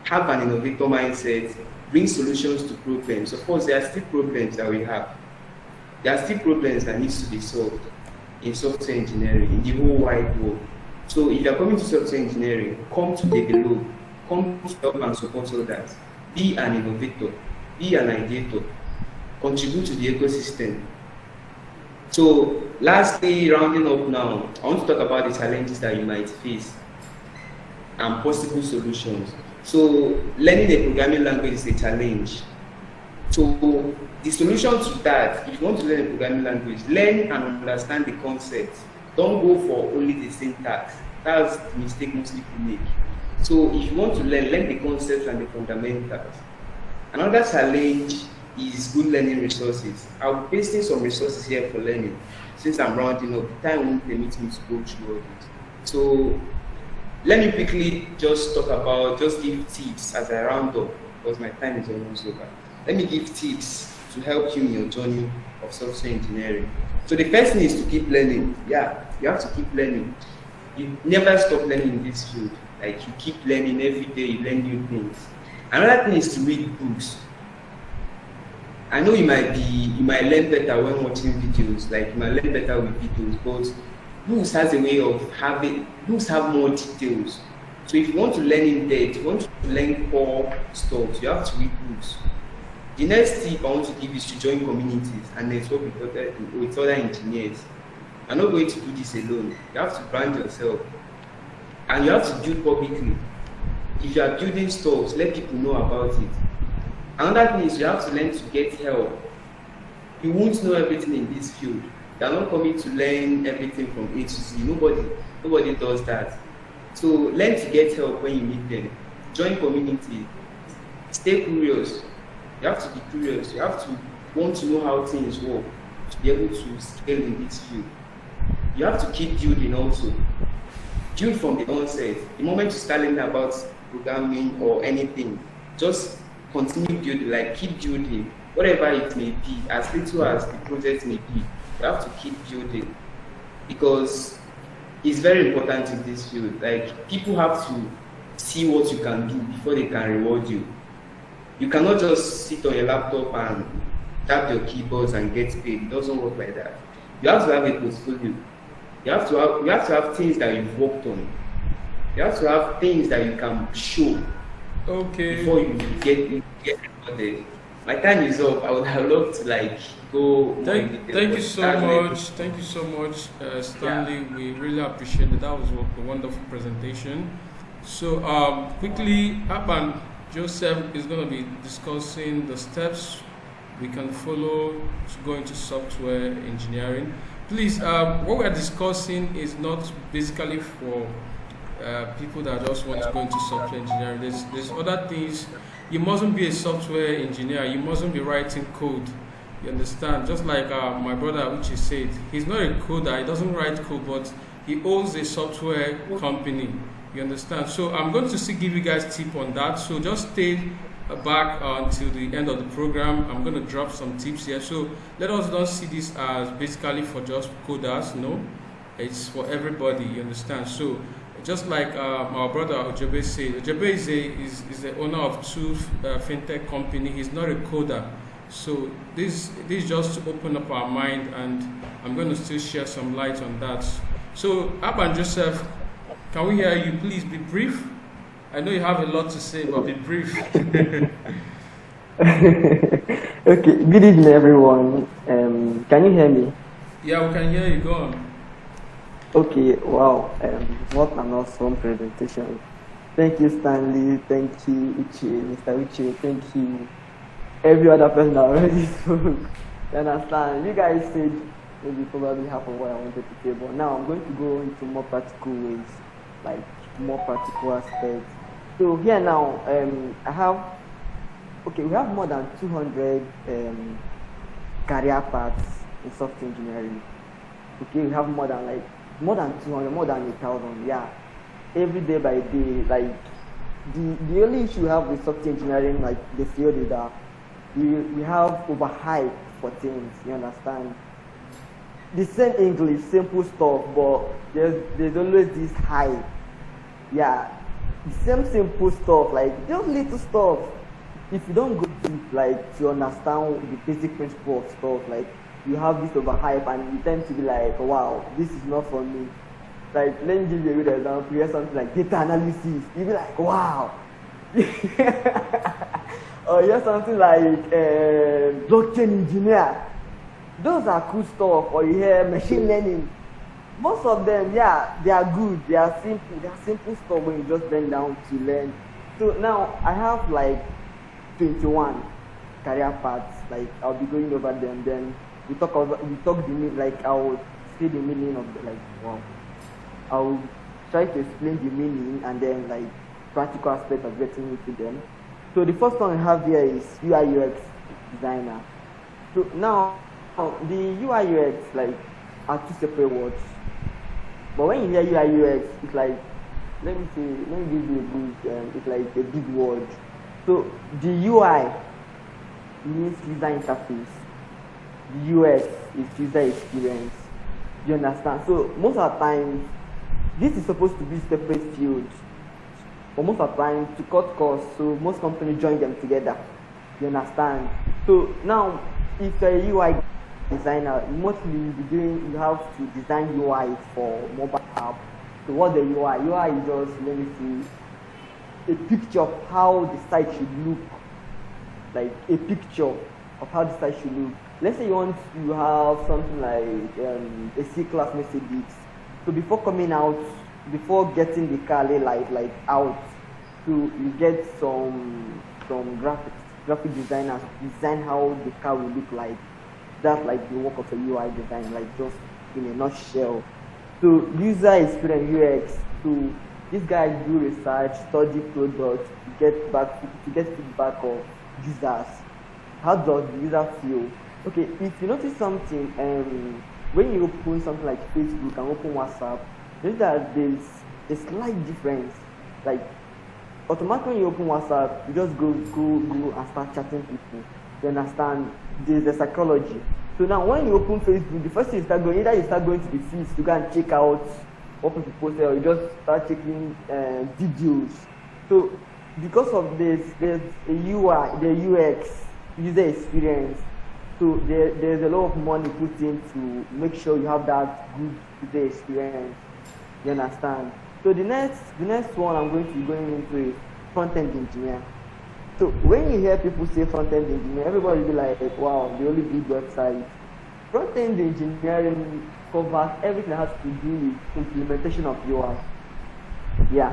Have an innovator mindset. Bring solutions to problems. Of course, there are still problems that we have. There are still problems that needs to be solved in software engineering, in the whole wide world. So if you are coming to software engineering, come to develop, come to help and support others. Be an innovator, be an ideator. contribute to the ecosystem. So lastly, rounding up now, I want to talk about the challenges that you might face and possible solutions. So learning a programming language is a challenge. So the solution to that, if you want to learn a programming language, learn and understand the concepts. Don't go for only the syntax. That's the mistake most people make. So if you want to learn the concepts and the fundamentals. Another challenge is good learning resources. I'll be pasting some resources here for learning. Since I'm rounding up, the time won't permit me to go through all it. So let me quickly just give tips as I round up, because my time is almost over. Let me give tips to help you in your journey of software engineering. So the first thing is to keep learning. Yeah, you have to keep learning. You never stop learning in this field. Like, you keep learning every day, you learn new things. Another thing is to read books. I know you might learn better when watching videos, like you might learn better with videos, but books has a way of books have more details. So if you want to learn in depth, you want to learn core stuff, you have to read books. The next tip I want to give is to join communities and network with other engineers. I'm not going to do this alone. You have to brand yourself. And you have to build publicly. If you are building stuff, let people know about it. Another thing is you have to learn to get help. You won't know everything in this field. You are not coming to learn everything from A to Z. Nobody does that. So learn to get help when you need them. Join community. Stay curious. You have to be curious. You have to want to know how things work to be able to scale in this field. You have to keep building also. Build from the onset. The moment you start learning about programming or anything, just continue building, like keep building, whatever it may be, as little as the project may be. You have to keep building because it's very important in this field. Like, people have to see what you can do before they can reward you. You cannot just sit on your laptop and tap your keyboards and get paid. It doesn't work like that. You have to have a portfolio. You have to have things that you've worked on. You have to have things that you can show. Okay. Before you get rewarded. My time is up. I would have loved to go. Thank you so much, Stanley. Yeah. We really appreciate it. That was a wonderful presentation. So quickly, Akpan, Joseph is going to be discussing the steps we can follow to go into software engineering. Please, what we are discussing is not basically for people that just want to go into software engineering. There's other things. You mustn't be a software engineer. You mustn't be writing code. You understand? Just like my brother Uche said, he's not a coder. He doesn't write code, but he owns a software company. You understand? So I'm going to still give you guys tip on that. So just stay back until the end of the program. I'm going to drop some tips here. So let us not see this as basically for just coders. No, it's for everybody. You understand? So just like our brother Ojobe said, Ojobe is the owner of two fintech company. He's not a coder. So this is just to open up our mind, and I'm going to still share some light on that. So Akpan Joseph, can we hear you? Please be brief. I know you have a lot to say, but be brief. Okay, good evening everyone. Can you hear me? Yeah, we can hear you. Go on. Okay, wow, what an awesome presentation. Thank you, Stanley. Thank you, Uche, Mr. Uche. Thank you, every other person that already spoke. You understand? You guys said maybe probably half of what I wanted to say, but now I'm going to go into more practical ways, like more practical aspects. So here now, we have more than 200 career paths in software engineering. Okay, we have more than 200, more than 1,000. Yeah, every day by day. Like the only issue we have with software engineering, like the field, is that we have overhype for things. You understand? The same English, simple stuff, but there's always this hype. Yeah, the same simple stuff, like just little stuff. If you don't go deep, like to understand the basic principle of stuff, like you have this overhype and you tend to be like, wow, this is not for me. Like, let me give you a good example. You hear something like data analysis, you'll be like, wow. or you hear something like blockchain engineer. Those are cool stuff. Or you hear machine learning. Most of them, yeah, they are good. They are simple. They are simple stuff when you just bend down to learn. So now I have like 21 career paths. Like I'll be going over them. Then we talk the like I'll say the meaning of I'll try to explain the meaning and then like practical aspect of getting into them. So the first one I have here is UI UX designer. So now the UI UX like are two separate words. But when you hear UI UX, it's like let me give you a good it's like a big word. So the UI means user interface. The UX is user experience. You understand? So most of the time, this is supposed to be separate fields. But most of the time, to cut costs, so most companies join them together. You understand? So now, if you're a UI designer, mostly you have to design UI for mobile app. So what the UI? UI is just, let me see, a picture of how the site should look. Like a picture of how the site should look. Let's say you want to have something like a C-class Mercedes. So before coming out, before getting the car like out, so you get some graphic designers design how the car will look like. That's like the work of a UI design, like just in a nutshell. So user experience UX. So these guys do research, study products, to get feedback of users. How does the user feel? Okay, if you notice something, when you open something like Facebook and open WhatsApp, notice that there's a slight difference. Like automatically when you open WhatsApp, you just go and start chatting people. You understand? There's the psychology. So now when you open Facebook, the first thing you start going, either you start going to the feeds to go and check out what people post, or you just start checking videos. So because of this, there's a UI, the UX, user experience. So there's a lot of money put in to make sure you have that good user experience. You understand? So the next one I'm going to be going into is front-end engineer. So when you hear people say front-end engineer, everybody will be like, wow, they only build websites. Front-end engineering covers everything that has to do with implementation of UI. Yeah.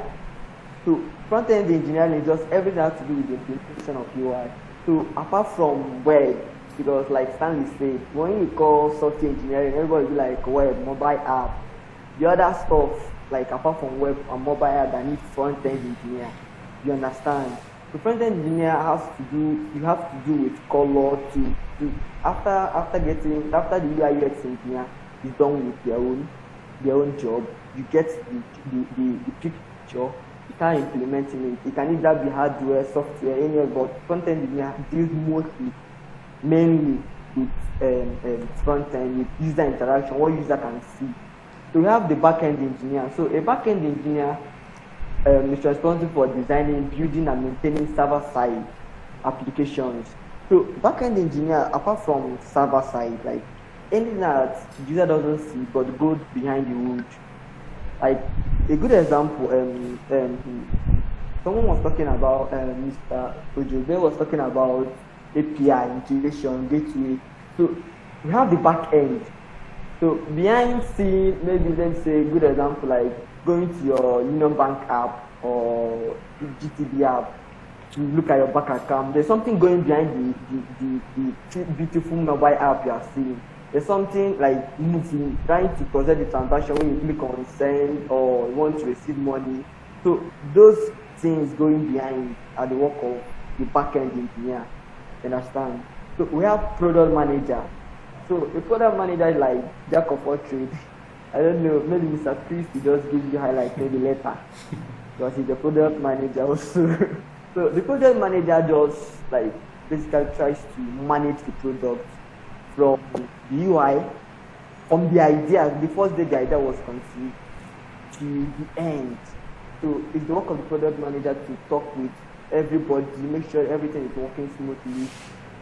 So front-end engineering is just everything that has to do with the implementation of UI. So apart from web, because like Stanley said, when you call software engineering, everybody will be like web, mobile app. The other stuff, like apart from web and mobile app, that needs front-end engineer. You understand? So front-end engineer you have to do with color to after the UI UX engineer is done with their own job, you get the picture. You can't implementing it. It can either be hardware, software, any, but front-end engineer deals mainly with front-end, with user interaction, what user can see. So we have the back-end engineer. So a back-end engineer is responsible for designing, building, and maintaining server-side applications. So back-end engineer, apart from server-side, like anything that the user doesn't see but goes behind the hood. Like a good example, someone was talking about Mr. Ojobe was talking about API integration, gateway. So we have the back end. So behind scene, maybe let's say a good example like going to your Union Bank app or GTB app to look at your bank account. There's something going behind the beautiful mobile app you are seeing. There's something like moving, trying to process the transaction when you click on send or you want to receive money. So those things going behind are the work of the back-end engineer. You understand? So we have product manager. So a product manager is like jack of all trades. I don't know, maybe Mr. Chris will just give you highlight maybe later. Because he's the product manager also. So the product manager just like basically tries to manage the product from the UI, from the idea, the first day the idea was conceived to the end. So it's the work of the product manager to talk with everybody, make sure everything is working smoothly.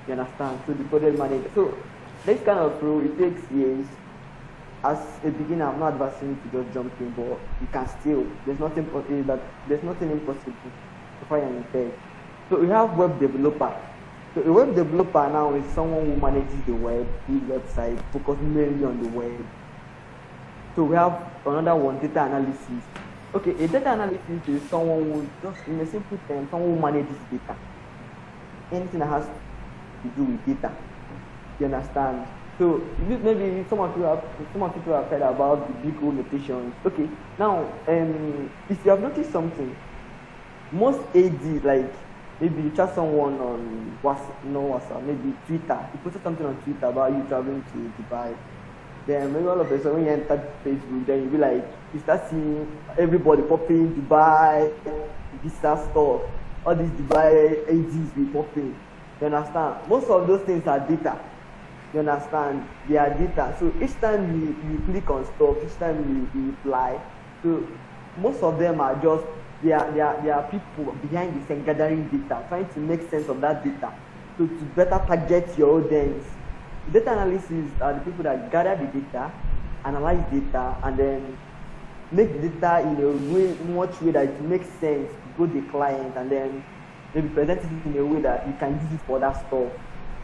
You understand? So the product manager. So this kind of role, it takes years. As a beginner, I'm not advising you to just jump in, but you can still. There's nothing impossible to try and tech. So we have web developer. So a web developer now is someone who manages the web, the website, focus mainly on the web. So we have another one, data analysis. Okay, a data analyst is someone who, just in a simple term, someone who manages data. Anything that has to do with data. You understand? So maybe some of you have heard about the big O notations. Okay, now if you have noticed something, most AD, like maybe you chat someone on WhatsApp, maybe Twitter. You posted something on Twitter about you traveling to Dubai. Then maybe all of a sudden when you enter Facebook, then you be like, you start seeing everybody popping Dubai, visa stuff, all these Dubai ADs be popping. You understand? Most of those things are data. You understand? They are data. So each time you click on stuff, each time you reply, so most of them are just they are people behind the scene gathering data, trying to make sense of that data. So to better target your audience. Data analysis are the people that gather the data, analyze data, and then make the data in a much way that it makes sense to both the client, and then maybe present it in a way that you can use it for that stuff.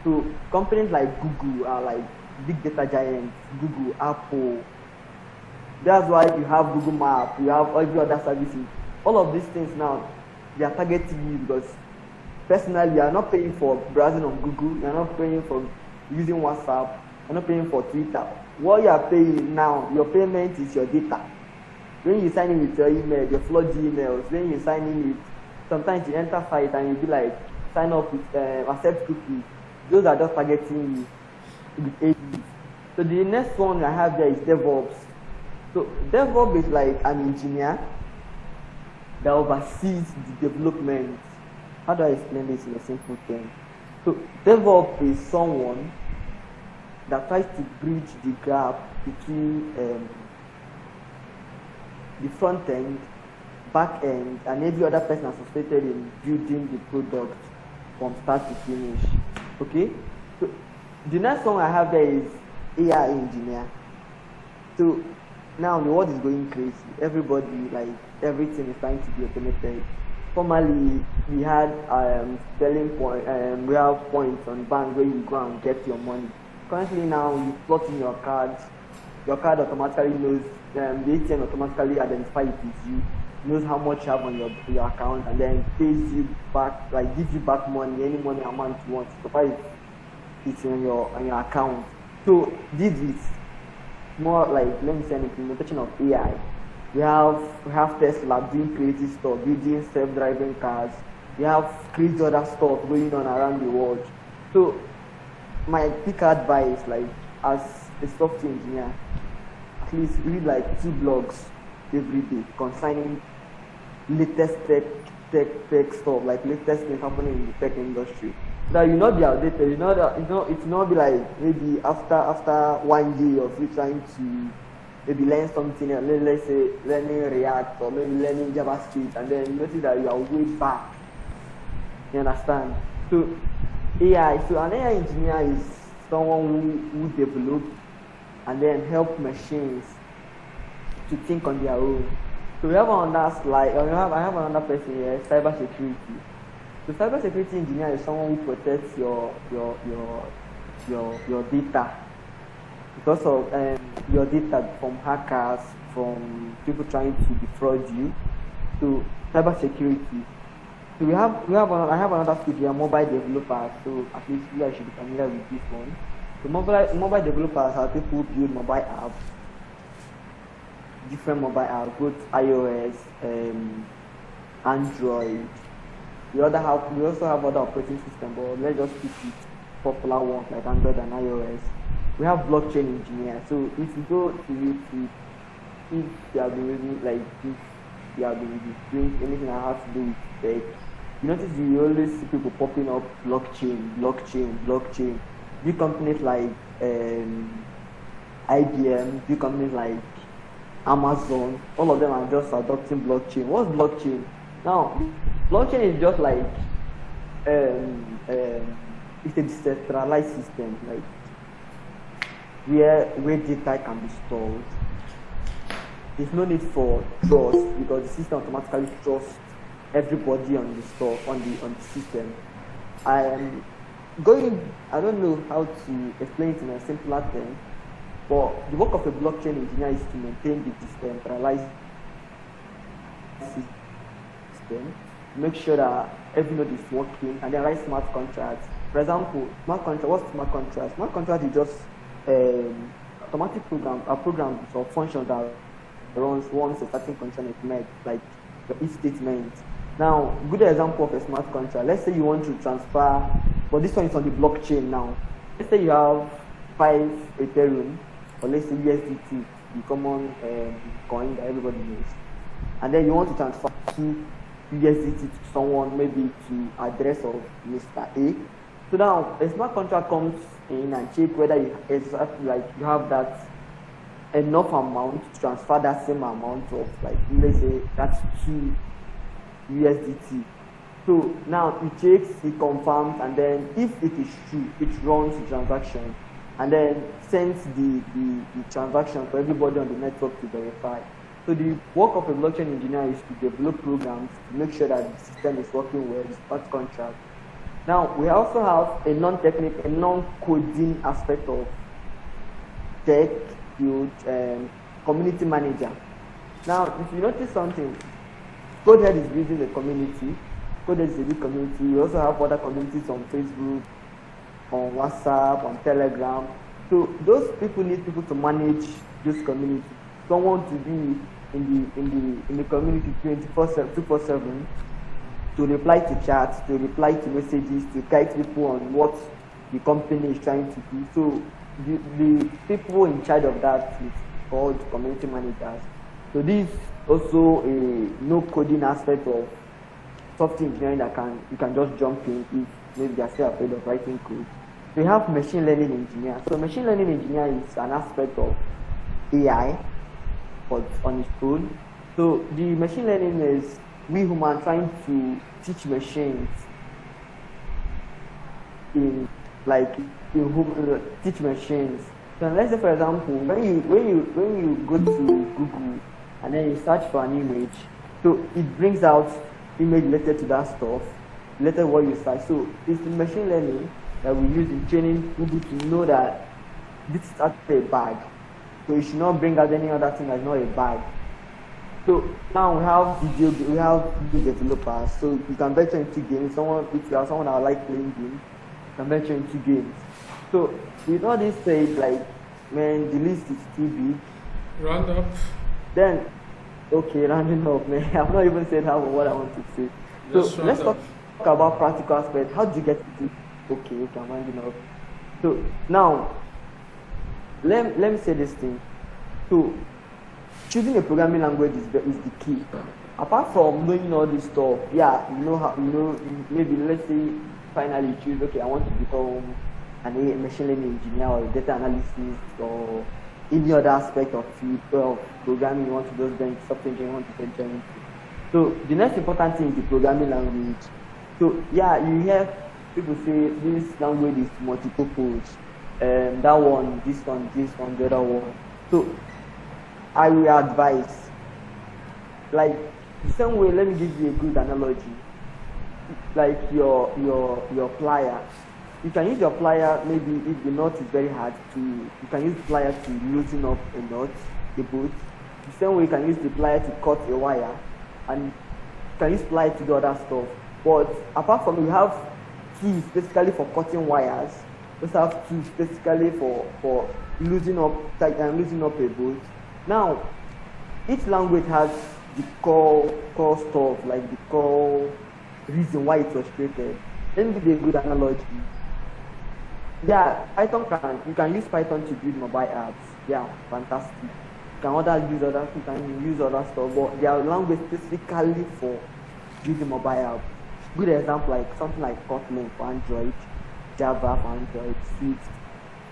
So companies like Google are like big data giants, Google, Apple. That's why you have Google Maps, you have every other services. All of these things now, they are targeting you because personally, you are not paying for browsing on Google, you are not paying for using WhatsApp, you're not paying for Twitter. What you are paying now, your payment is your data. When you sign in with your email, your flood emails, when you sign in with, sometimes you enter site and you be like, sign up with accept cookies. Those are just targeting you with APs. So the next one I have there is DevOps. So DevOps is like an engineer that oversees the development. How do I explain this in a simple term? So DevOps is someone that tries to bridge the gap between the front end, back end, and every other person associated in building the product from start to finish. Okay? So the next one I have there is AI engineer. So now the world is going crazy. Everybody, like everything is trying to be automated. Formerly, we had selling point. We have points on bank where you go and get your money. Currently, now you plot in your card. Your card automatically knows. The ATM automatically identifies it as you. Knows how much you have on your account, and then pays you back, like gives you back money, any money amount you want. So it's on your account. So this is more like, let me say, an implementation of AI. We have Tesla doing creative stuff, building self-driving cars. We have crazy other stuff going on around the world. So my quick advice, like as a software engineer, at least read like 2 blogs every day concerning latest tech stuff, like latest things happening in the tech industry. That you not be outdated, it's not be like maybe after 1 day of you trying to maybe learn something, let's say learning React or maybe learning JavaScript, and then you notice that you are way back. You understand? So AI, so an AI engineer is someone who develop and then help machines to think on their own. So we have another slide, I have another person here, cybersecurity. So cybersecurity engineer is someone who protects your data, because of your data from hackers, from people trying to defraud you. So cybersecurity. So I have another skill here, mobile developers. So at least you guys should be familiar with this one. So mobile developers are people who build mobile apps, different mobile apps, both iOS, Android. We also have other operating systems, but let's just pick with popular ones like Android and iOS. We have blockchain engineers. So if you go to YouTube, if you have been doing anything that has to do with tech, you notice you always see people popping up blockchain. Big companies like IBM, big companies like Amazon, all of them are just adopting blockchain. What's blockchain? Now, blockchain is just like it's a decentralized system, like where data can be stored. There's no need for trust because the system automatically trusts everybody on the store, on the system. I am going, I don't know how to explain it in a simpler term, but the work of a blockchain engineer is to maintain the decentralized system, make sure that every node is working, and then write smart contracts. For example, what's smart contract? Smart contract is just automatic program or function that runs once a certain condition is met, like the if statement. Now, good example of a smart contract. Let's say you want to transfer, but this one is on the blockchain now. Let's say you have 5 Ethereum, or let's say USDT, the common coin that everybody knows, and then you want to transfer 2 USDT to someone, maybe to address of Mr. A. So now a smart contract comes in and check whether you have that enough amount to transfer that same amount of, like, let's say that's 2 USDT. So now it checks, it confirms, and then if it is true, it runs the transaction and then sends the transaction for everybody on the network to verify. So the work of a blockchain engineer is to develop programs to make sure that the system is working well, the smart contract. Now we also have a non-technical, a non-coding aspect of tech build, community manager. Now if you notice something, Codehead is building a community. Codehead is a big community. We also have other communities on Facebook, on WhatsApp, on Telegram. So those people need people to manage those communities. Someone to be in the community 24/7 to reply to chats, to reply to messages, to guide people on what the company is trying to do. So the people in charge of that is called community managers. So this also a no coding aspect of software engineering that you can just jump in if maybe they are still afraid of writing code. We have machine learning engineer. So machine learning engineer is an aspect of AI, but on its own. So the machine learning is we humans trying to teach machines teach machines. So let's say, for example, when you go to Google and then you search for an image, so it brings out image related to that stuff, related to what you search. So it's the machine learning that we use in training Google to know that this is actually a bag. So you should not bring out any other thing that's not a bag. So now we have video developers. So you can venture into games. If you are someone that like playing games, you can venture into games. So with all this said, like, man, the list is too big. Round up. Then, okay, rounding up, man. I've not even said what I want to say. So let's talk about practical aspect. How do you get to it? Okay, I'm rounding up. So now, let me say this thing. So choosing a programming language is the key. Apart from knowing all this stuff, maybe let's say finally choose, okay, I want to become a machine learning engineer or a data analysis or any other aspect of field of programming you want to just venture, software engineering you want to venture into. So the next important thing is the programming language. So yeah, you hear people say this language is multi-purpose, that one, this one, the other one. So I will advise, like the same way, let me give you a good analogy. Like your plier. You can use your plier, maybe if the knot is very hard you can use the plier to loosen up a knot, a bolt. The same way you can use the plier to cut a wire, and you can use plier to do other stuff. But apart from, you have keys basically for cutting wires. You also have keys basically for loosening up a bolt. Now, each language has the core stuff, like the core reason why it was created. Let me give you a good analogy. Yeah, you can use Python to build mobile apps. Yeah, fantastic. You can use other stuff, but there are languages specifically for building mobile apps. Good example, like something like Kotlin for Android, Java for Android, Swift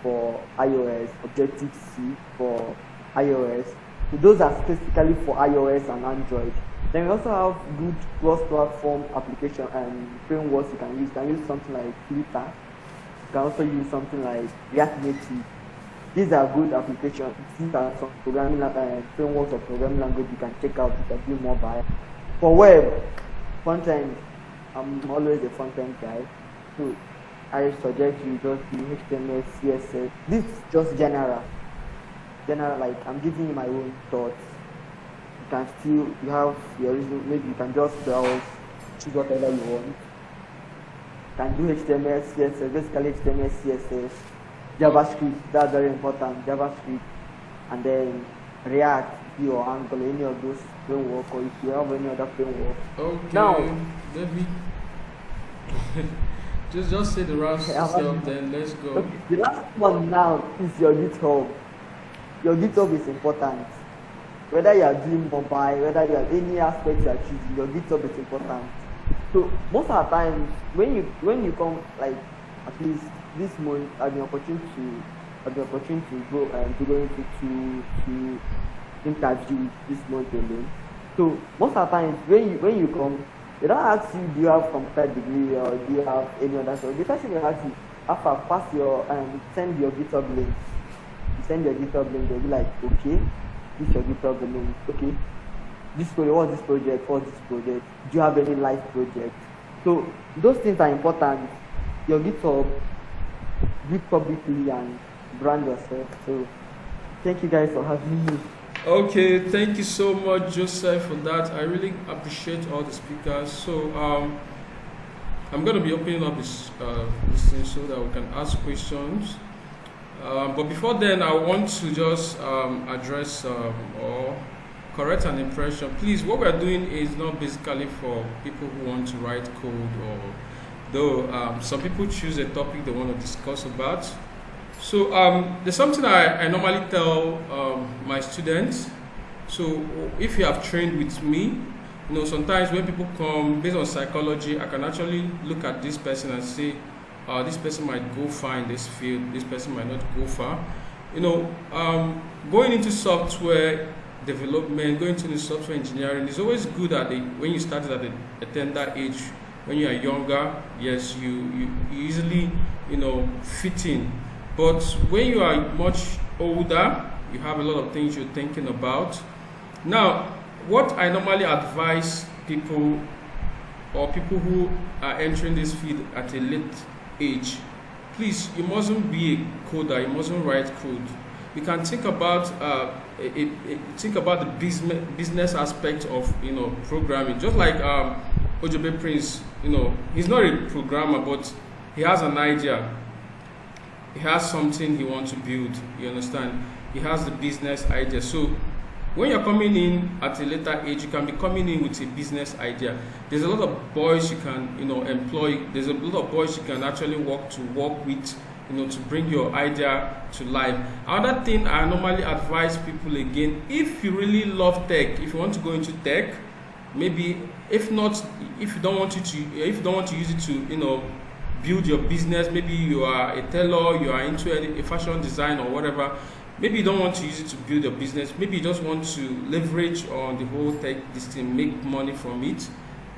for iOS, Objective-C for iOS. So those are specifically for iOS and Android. Then we also have good cross-platform application and frameworks you can use. You can use something like Flutter. You can also use something like React Native. These are good applications. These are some programming frameworks or programming language you can check out. You can do mobile. For web, front end, I'm always a front end guy. So I suggest you just do HTML, CSS. This is just general. General, like I'm giving you my own thoughts. You can still, you have your reason, maybe you can just browse, choose whatever you want. You can do HTML, CSS, basically HTML, CSS, JavaScript, that's very important, JavaScript, and then React, or Angular, any of those framework, or if you have any other framework. Okay, Now, let me just say the last stuff, then let's go. Okay, the last one now is your GitHub. Your GitHub is important. Whether you are doing mobile, whether you have any aspect you are choosing, your GitHub is important. So most of the time, when you come, like at least this month, I had the opportunity to go to go into to interview this month alone. So most of the time, when you come, they don't ask you, do you have computer degree or do you have any other stuff. The first thing they ask you, after pass your send your GitHub link. You send your GitHub link, they'll be like, okay, this is your GitHub link. Okay, this project, what's this project? What's this project? Do you have any live project? So those things are important. Your GitHub, do it publicly and brand yourself. So thank you guys for having me. Okay, thank you so much, Joseph, for that. I really appreciate all the speakers. So I'm going to be opening up this thing so that we can ask questions. But before then, I want to just address or correct an impression. Please, what we're doing is not basically for people who want to write code, or though some people choose a topic they want to discuss about. So there's something I normally tell my students. So if you have trained with me, sometimes when people come, based on psychology, I can actually look at this person and say, this person might go far in this field, this person might not go far. Going into software development, going into software engineering is always good when you started at a tender age. When you are younger, yes, you easily fit in. But when you are much older, you have a lot of things you're thinking about. Now, what I normally advise people, or people who are entering this field at a late age, please, you mustn't be a coder, you mustn't write code. You can think about the business aspect of programming. Just like Ojobe Prince, he's not a programmer, but he has an idea. He has something he wants to build, you understand? He has the business idea. So when you're coming in at a later age, you can be coming in with a business idea. There's a lot of boys you can employ. There's a lot of boys you can actually work with, to bring your idea to life. Another thing I normally advise people, again, if you really love tech, if you want to go into tech, maybe if you don't want to use it to build your business, maybe you are a tailor, you are into a fashion design or whatever, maybe you don't want to use it to build your business, maybe you just want to leverage on the whole tech, this thing, make money from it.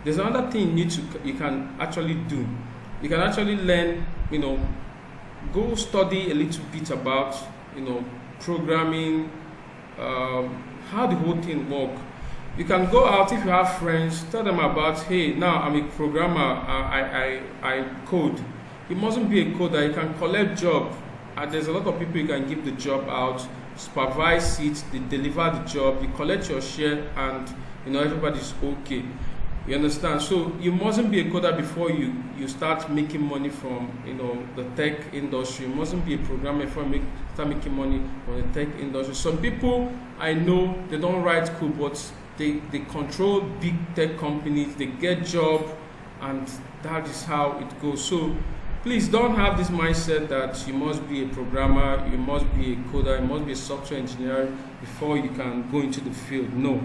There's another thing you can actually do. You can actually learn, go study a little bit about, programming, how the whole thing works. You can go out, if you have friends, tell them about, hey, now I'm a programmer, I code. You mustn't be a coder, you can collect job. There's a lot of people you can give the job out, supervise it, they deliver the job, you collect your share, and everybody's okay. You understand? So you mustn't be a coder before you start making money from the tech industry. You mustn't be a programmer before you start making money from the tech industry. Some people I know, they don't write code, but they control big tech companies, they get job, and that is how it goes. So please don't have this mindset that you must be a programmer, you must be a coder, you must be a software engineer before you can go into the field. No,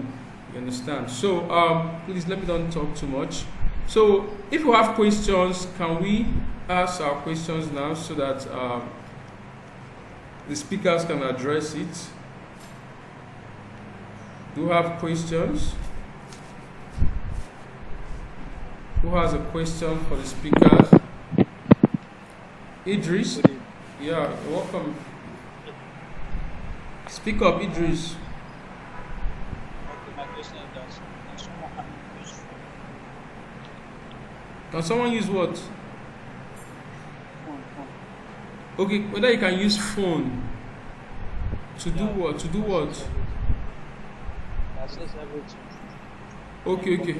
you understand? So please let me don't talk too much. So if you have questions, can we ask our questions now so that the speakers can address it? Do you have questions? Who has a question for the speakers? Idris? Yeah, welcome. Speak up, Idris. Okay, my question is that someone can use Can someone use what? Okay, whether you can use phone to do what? To do what? Access everything. Okay.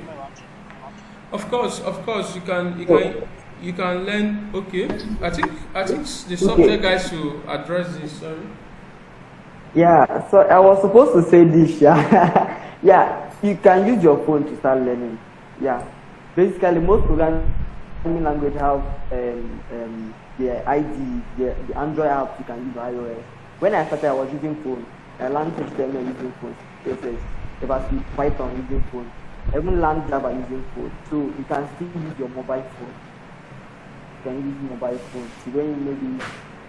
Of course, you can learn. Okay, I think the subject guys should address this. Sorry. Yeah, so I was supposed to say this, yeah. Yeah, you can use your phone to start learning. Yeah, basically most programming language have the ID, the Android app you can use iOS. When I started, I was using phone. I learned HTML using phone, CSS, JavaScript, Python using phone. I even learned Java using phone. So you can still use your mobile phone. You can use mobile phone.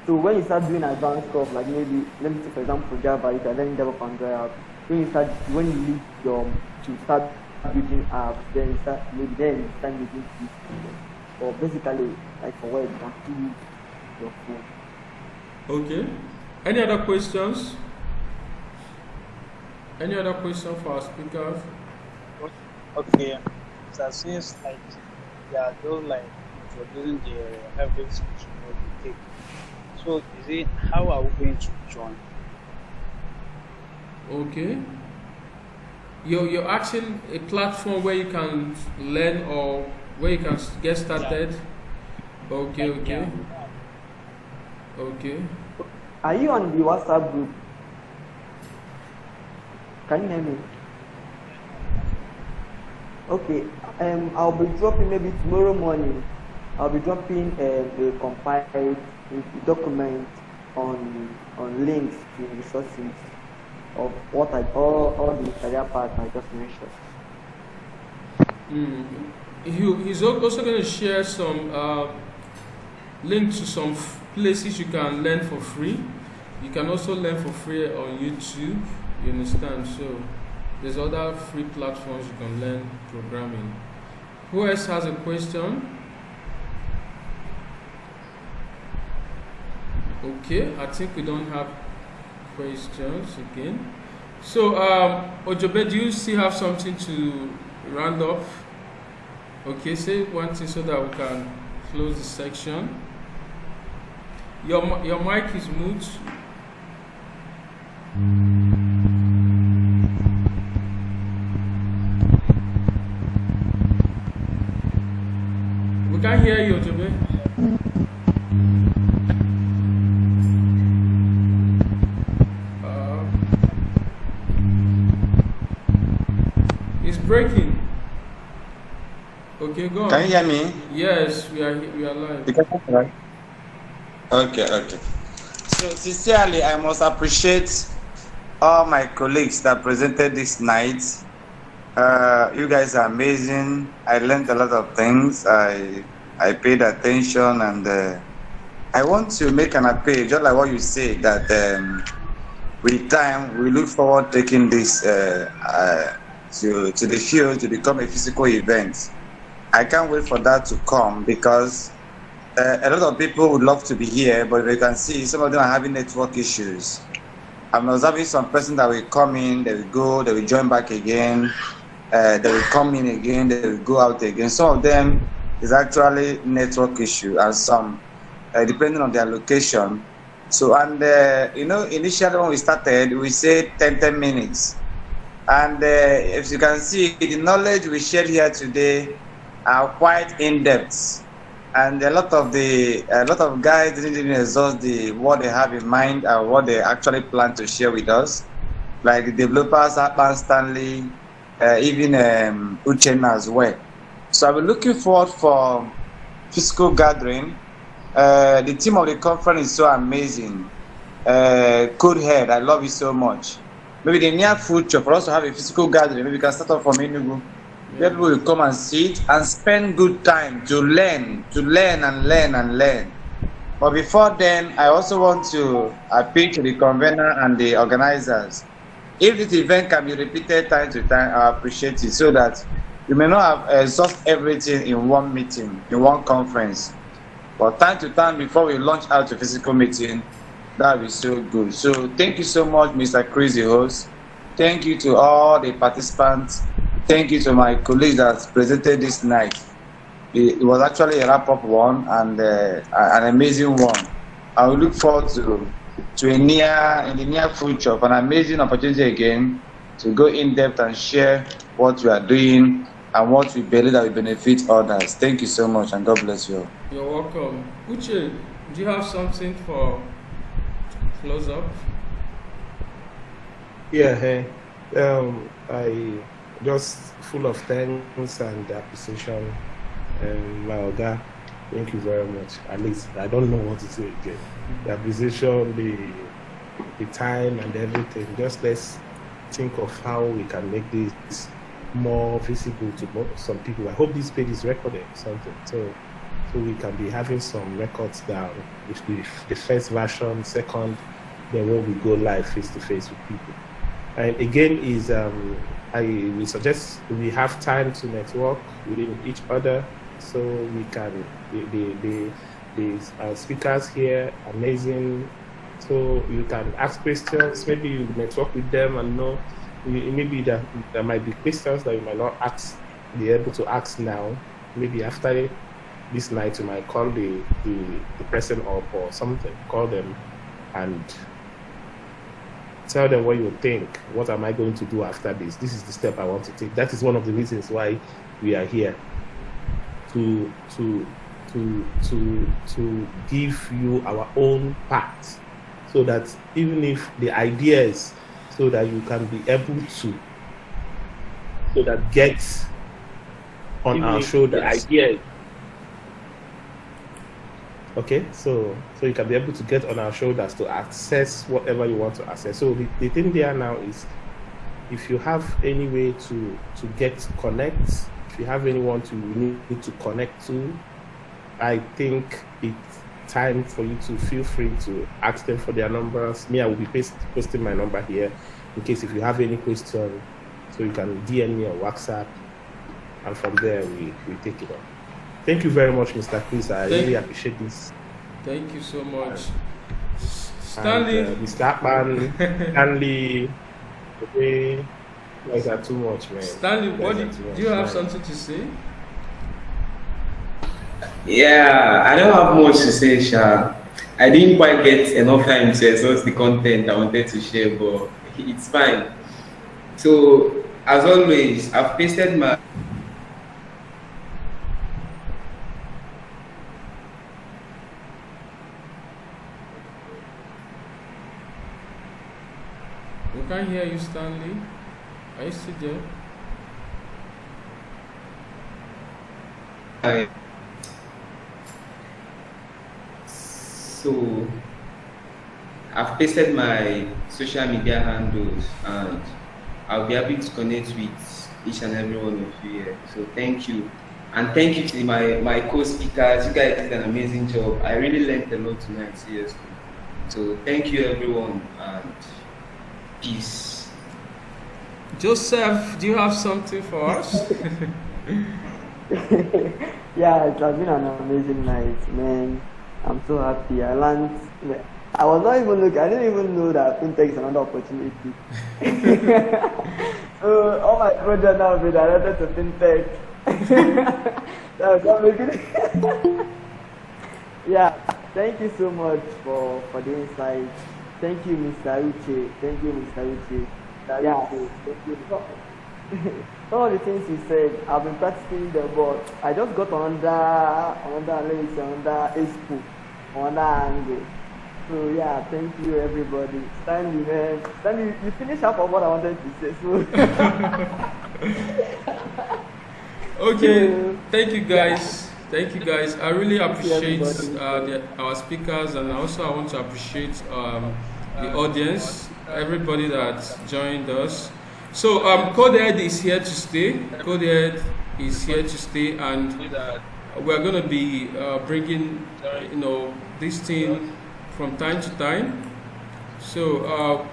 So when you start doing advanced stuff, like maybe, let me say for example Java, you can learn develop Android app. When you leave to start building apps, then you start using this. Or basically, like for web, you can still use your phone. Okay. Any other questions? Any other question for our speakers? Okay. So since like they are those like introducing the every section of the take. So is it how are we going to join? Okay. You're asking a platform where you can learn or where you can get started. Okay. Okay. Are you on the WhatsApp group? Can you hear me? Okay. I'll be dropping maybe tomorrow morning. I'll be dropping a compiled document on links to resources of what all the career paths I just mentioned. He's also going to share some links to some places you can learn for free. You can also learn for free on YouTube. You understand? So there's other free platforms you can learn programming. Who else has a question? Okay, I think we don't have questions again. So, Ojobe, do you still have something to round off? Okay, say one thing so that we can close the section. Your mic is mute. We can't hear you, Ojobe. It's breaking. Okay, go on. Can you hear me? Yes, we are live. Okay. So sincerely, I must appreciate all my colleagues that presented this night. You guys are amazing. I learned a lot of things. I paid attention, and I want to make an appeal, just like what you said, that with time we look forward to taking this to the field to become a physical event. I can't wait for that to come because a lot of people would love to be here, but you can see some of them are having network issues. I'm observing some person that will come in, they will go, they will join back again, they will come in again, they will go out again. Some of them is actually network issue, and some depending on their location. So, and initially when we started, we said 10 minutes. And if you can see, the knowledge we shared here today are quite in-depth. And a lot of guys didn't even exhaust what they have in mind and what they actually plan to share with us. Like the developers, Akpan, Stanley, even Uchenna as well. So I'll be looking forward for physical gathering. The team of the conference is so amazing. Codehead, I love you so much. Maybe the near future for us to have a physical gathering, maybe we can start off from Enugu. Yeah. People will come and sit and spend good time to learn. But before then, I also want to appeal to the convener and the organizers. If this event can be repeated time to time, I appreciate it, so that you may not have exhaust everything in one meeting, in one conference. But time to time, before we launch out to physical meeting, that will be so good. So thank you so much, Mr. Chris, the host. Thank you to all the participants. Thank you to my colleagues that presented this night. it was actually a wrap-up one and an amazing one. I will look forward to in the near future of an amazing opportunity again to go in depth and share what we are doing and what we believe that will benefit others. Thank you so much and God bless you all. You're welcome. Uche, do you have something for close up? Yeah, hey. I just full of thanks and appreciation. My Oga, thank you very much. At least I don't know what to say again. The appreciation, the time and everything. Just let's think of how we can make this more visible to some people. I hope this page is recorded something. So we can be having some records down with the first version, second, then when we go live face to face with people. And again is we suggest we have time to network within each other so we can the speakers here amazing, so you can ask questions, maybe you network with them and know maybe there might be questions that you might not be able to ask now. Maybe after this night you might call the person up or something, call them and tell them what you think. What am I going to do after this? This is the step I want to take. That is one of the reasons why we are here, to give you our own path, so that even if the ideas, so that you can be able to, so that get on our shoulders. The ideas. Okay, so you can be able to get on our shoulders to access whatever you want to access. So the thing there now is, if you have any way to connect, if you have anyone you need to connect to, I think it's time for you to feel free to ask them for their numbers. Me, I will be posting my number here in case if you have any question, so you can DM me on WhatsApp, and from there we take it on. Thank you very much, Mr. Chris. I really appreciate this. Thank you so much. Stanley. Mr. Akpan, Stanley, you guys are too much, man. Stanley, do you have something to say? Yeah, I don't have much to say, Sha. I didn't quite get enough time to exhaust the content I wanted to share, but it's fine. So, as always, I've pasted my We can't hear you, Stanley. Are you still there? So, I've pasted my social media handles and I'll be happy to connect with each and every one of you here. So, thank you. And thank you to my co-speakers. You guys did an amazing job. I really learned a lot tonight, seriously. So, thank you, everyone, and peace. Joseph, do you have something for us? Yeah, it has been an amazing night, man. I'm so happy. I learned. I was not even looking. I didn't even know that fintech is another opportunity. So all my projects now will be directed to fintech. That's amazing. Yeah, thank you so much for the insight. Thank you, Mr. Uche. Thank you, Mr. Uche. Yeah, thank you. Some of the things you said, I've been practicing the board. I just got another expo, another angle. So yeah, thank you everybody. Stanley, man. Stanley, you finished up on what I wanted to say. So Okay, thank you guys. Thank you guys. I really appreciate our speakers, and also I want to appreciate the audience, everybody that joined us. So Codehead is here to stay. Codehead is here to stay, and we're going to be bringing this thing from time to time. So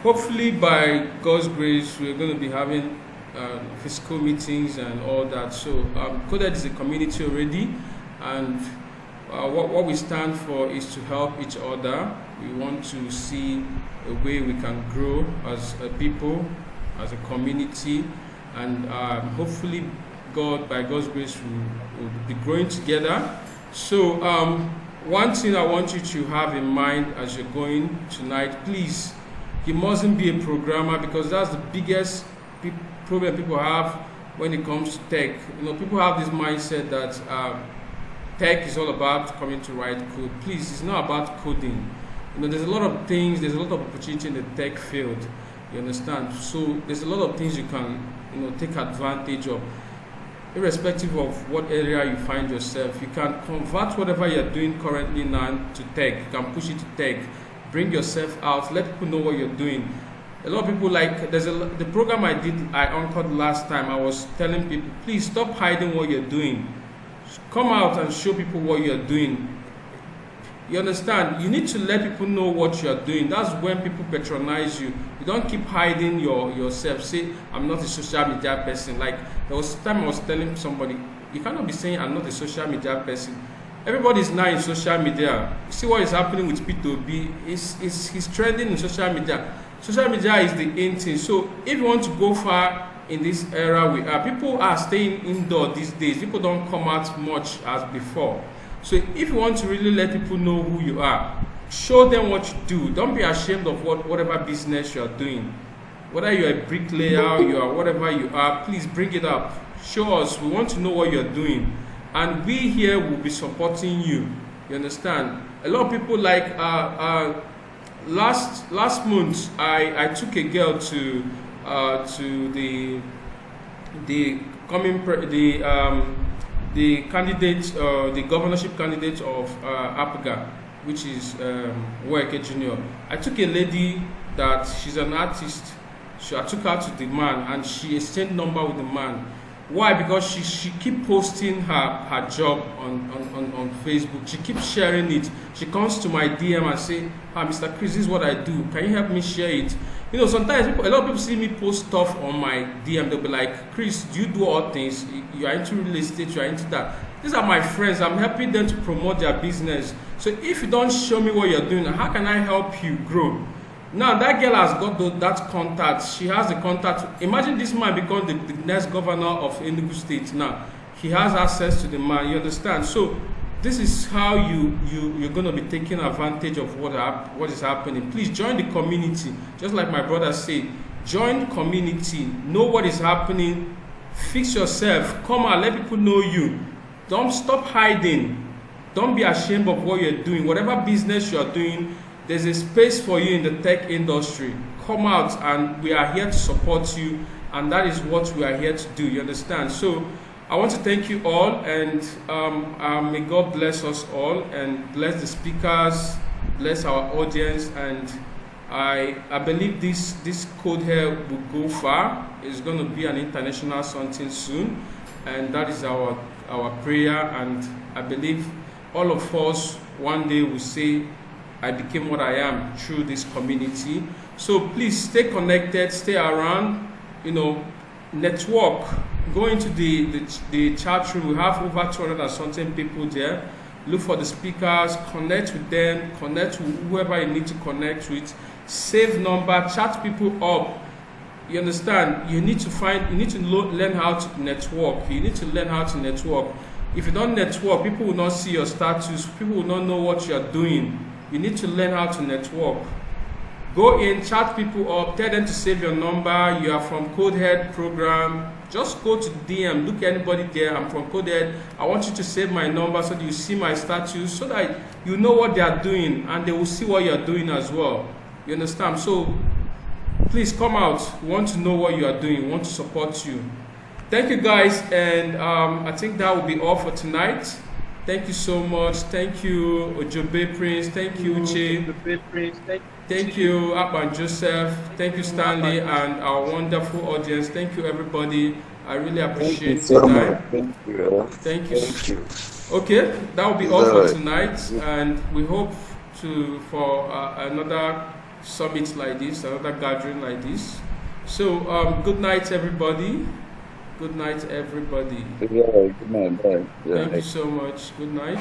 hopefully by God's grace, we're going to be having physical meetings and all that. So Codehead is a community already, and what we stand for is to help each other. We want to see a way we can grow as a people, as a community, and hopefully by God's grace, we'll be growing together. So one thing I want you to have in mind as you're going tonight, please, you mustn't be a programmer, because that's the biggest problem people have when it comes to tech. People have this mindset that tech is all about coming to write code. Please, it's not about coding. There's a lot of things, there's a lot of opportunity in the tech field. You understand? So there's a lot of things you can, take advantage of. Irrespective of what area you find yourself, you can convert whatever you're doing currently now to tech. You can push it to tech. Bring yourself out. Let people know what you're doing. A lot of people the program I anchored last time. I was telling people, please stop hiding what you're doing. Come out and show people what you're doing. You understand? You need to let people know what you're doing. That's when people patronize you. You don't keep hiding yourself. Say, I'm not a social media person. Like, there was a time I was telling somebody, you cannot be saying I'm not a social media person. Everybody is now in social media. You see what is happening with P2B? He's trending in social media. Social media is the in thing. So if you want to go far in this era people are staying indoor these days. People don't come out much as before. So if you want to really let people know who you are, show them what you do. Don't be ashamed of whatever business you are doing. Whether you're a bricklayer, you are whatever you are, please bring it up. Show us. We want to know what you're doing. And we here will be supporting you. You understand? A lot of people last month I took a girl to the candidate, the governorship candidate of APGA, which is Work Junior. I took a lady that she's an artist. I took her to the man and she exchanged number with the man. Why? Because she keep posting her job on Facebook. She keeps sharing it. She comes to my DM and say, Mr. Chris, this is what I do. Can you help me share it? Sometimes a lot of people see me post stuff on my DM. They'll be like, Chris, do you do all things? You are into real estate, you are into that. These are my friends. I'm helping them to promote their business. So if you don't show me what you're doing, how can I help you grow? Now that girl has got that contact. She has the contact. Imagine this man become the next governor of Enugu State. Now he has access to the man. You understand? So this is how you're going to be taking advantage of what is happening. Please join the community. Just like my brother said, join community. Know what is happening. Fix yourself. Come out. Let people know you. Don't stop hiding. Don't be ashamed of what you're doing. Whatever business you're doing, there's a space for you in the tech industry. Come out, and we are here to support you, and that is what we are here to do. You understand? So I want to thank you all, and may God bless us all, and bless the speakers, bless our audience, and I believe this Codehead will go far. It's going to be an international something soon, and that is our prayer, and I believe all of us one day will say, I became what I am through this community. So please stay connected, stay around, network. Go into the chat room. We have over 200 and something people there. Look for the speakers, connect with them, connect with whoever you need to connect with. Save number, chat people up. You understand? You need to learn how to network. You need to learn how to network. If you don't network, people will not see your status. People will not know what you're doing. You need to learn how to network. Go in, chat people up, tell them to save your number. You are from Codehead program. Just go to DM, look at anybody there. I'm from Codehead. I want you to save my number so that you see my status, so that you know what they are doing and they will see what you're doing as well. You understand? So please come out. We want to know what you are doing. We want to support you. Thank you guys, and I think that will be all for tonight. Thank you so much. Thank you, Ojobe Prince. Thank you, Uche. Thank you, Akpan Joseph. Thank you, Stanley, and our wonderful audience. Thank you, everybody. I really appreciate your time. Thank you. Okay, that will be all for tonight, and we hope for another summit like this, another gathering like this. So, good night, everybody. Good night, everybody. Good night. Bye. Thank you so much. Good night.